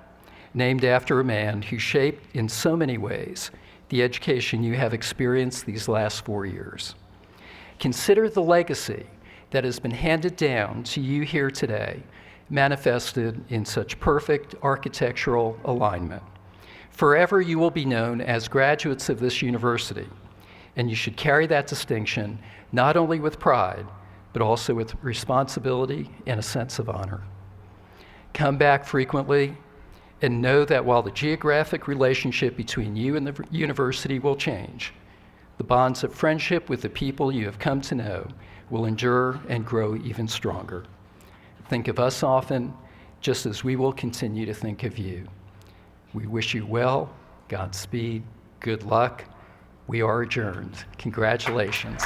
named after a man who shaped in so many ways the education you have experienced these last 4 years. Consider the legacy that has been handed down to you here today, manifested in such perfect architectural alignment. Forever you will be known as graduates of this university, and you should carry that distinction not only with pride, but also with responsibility and a sense of honor. Come back frequently and know that while the geographic relationship between you and the university will change, the bonds of friendship with the people you have come to know will endure and grow even stronger. Think of us often, just as we will continue to think of you. We wish you well, Godspeed, good luck. We are adjourned. Congratulations.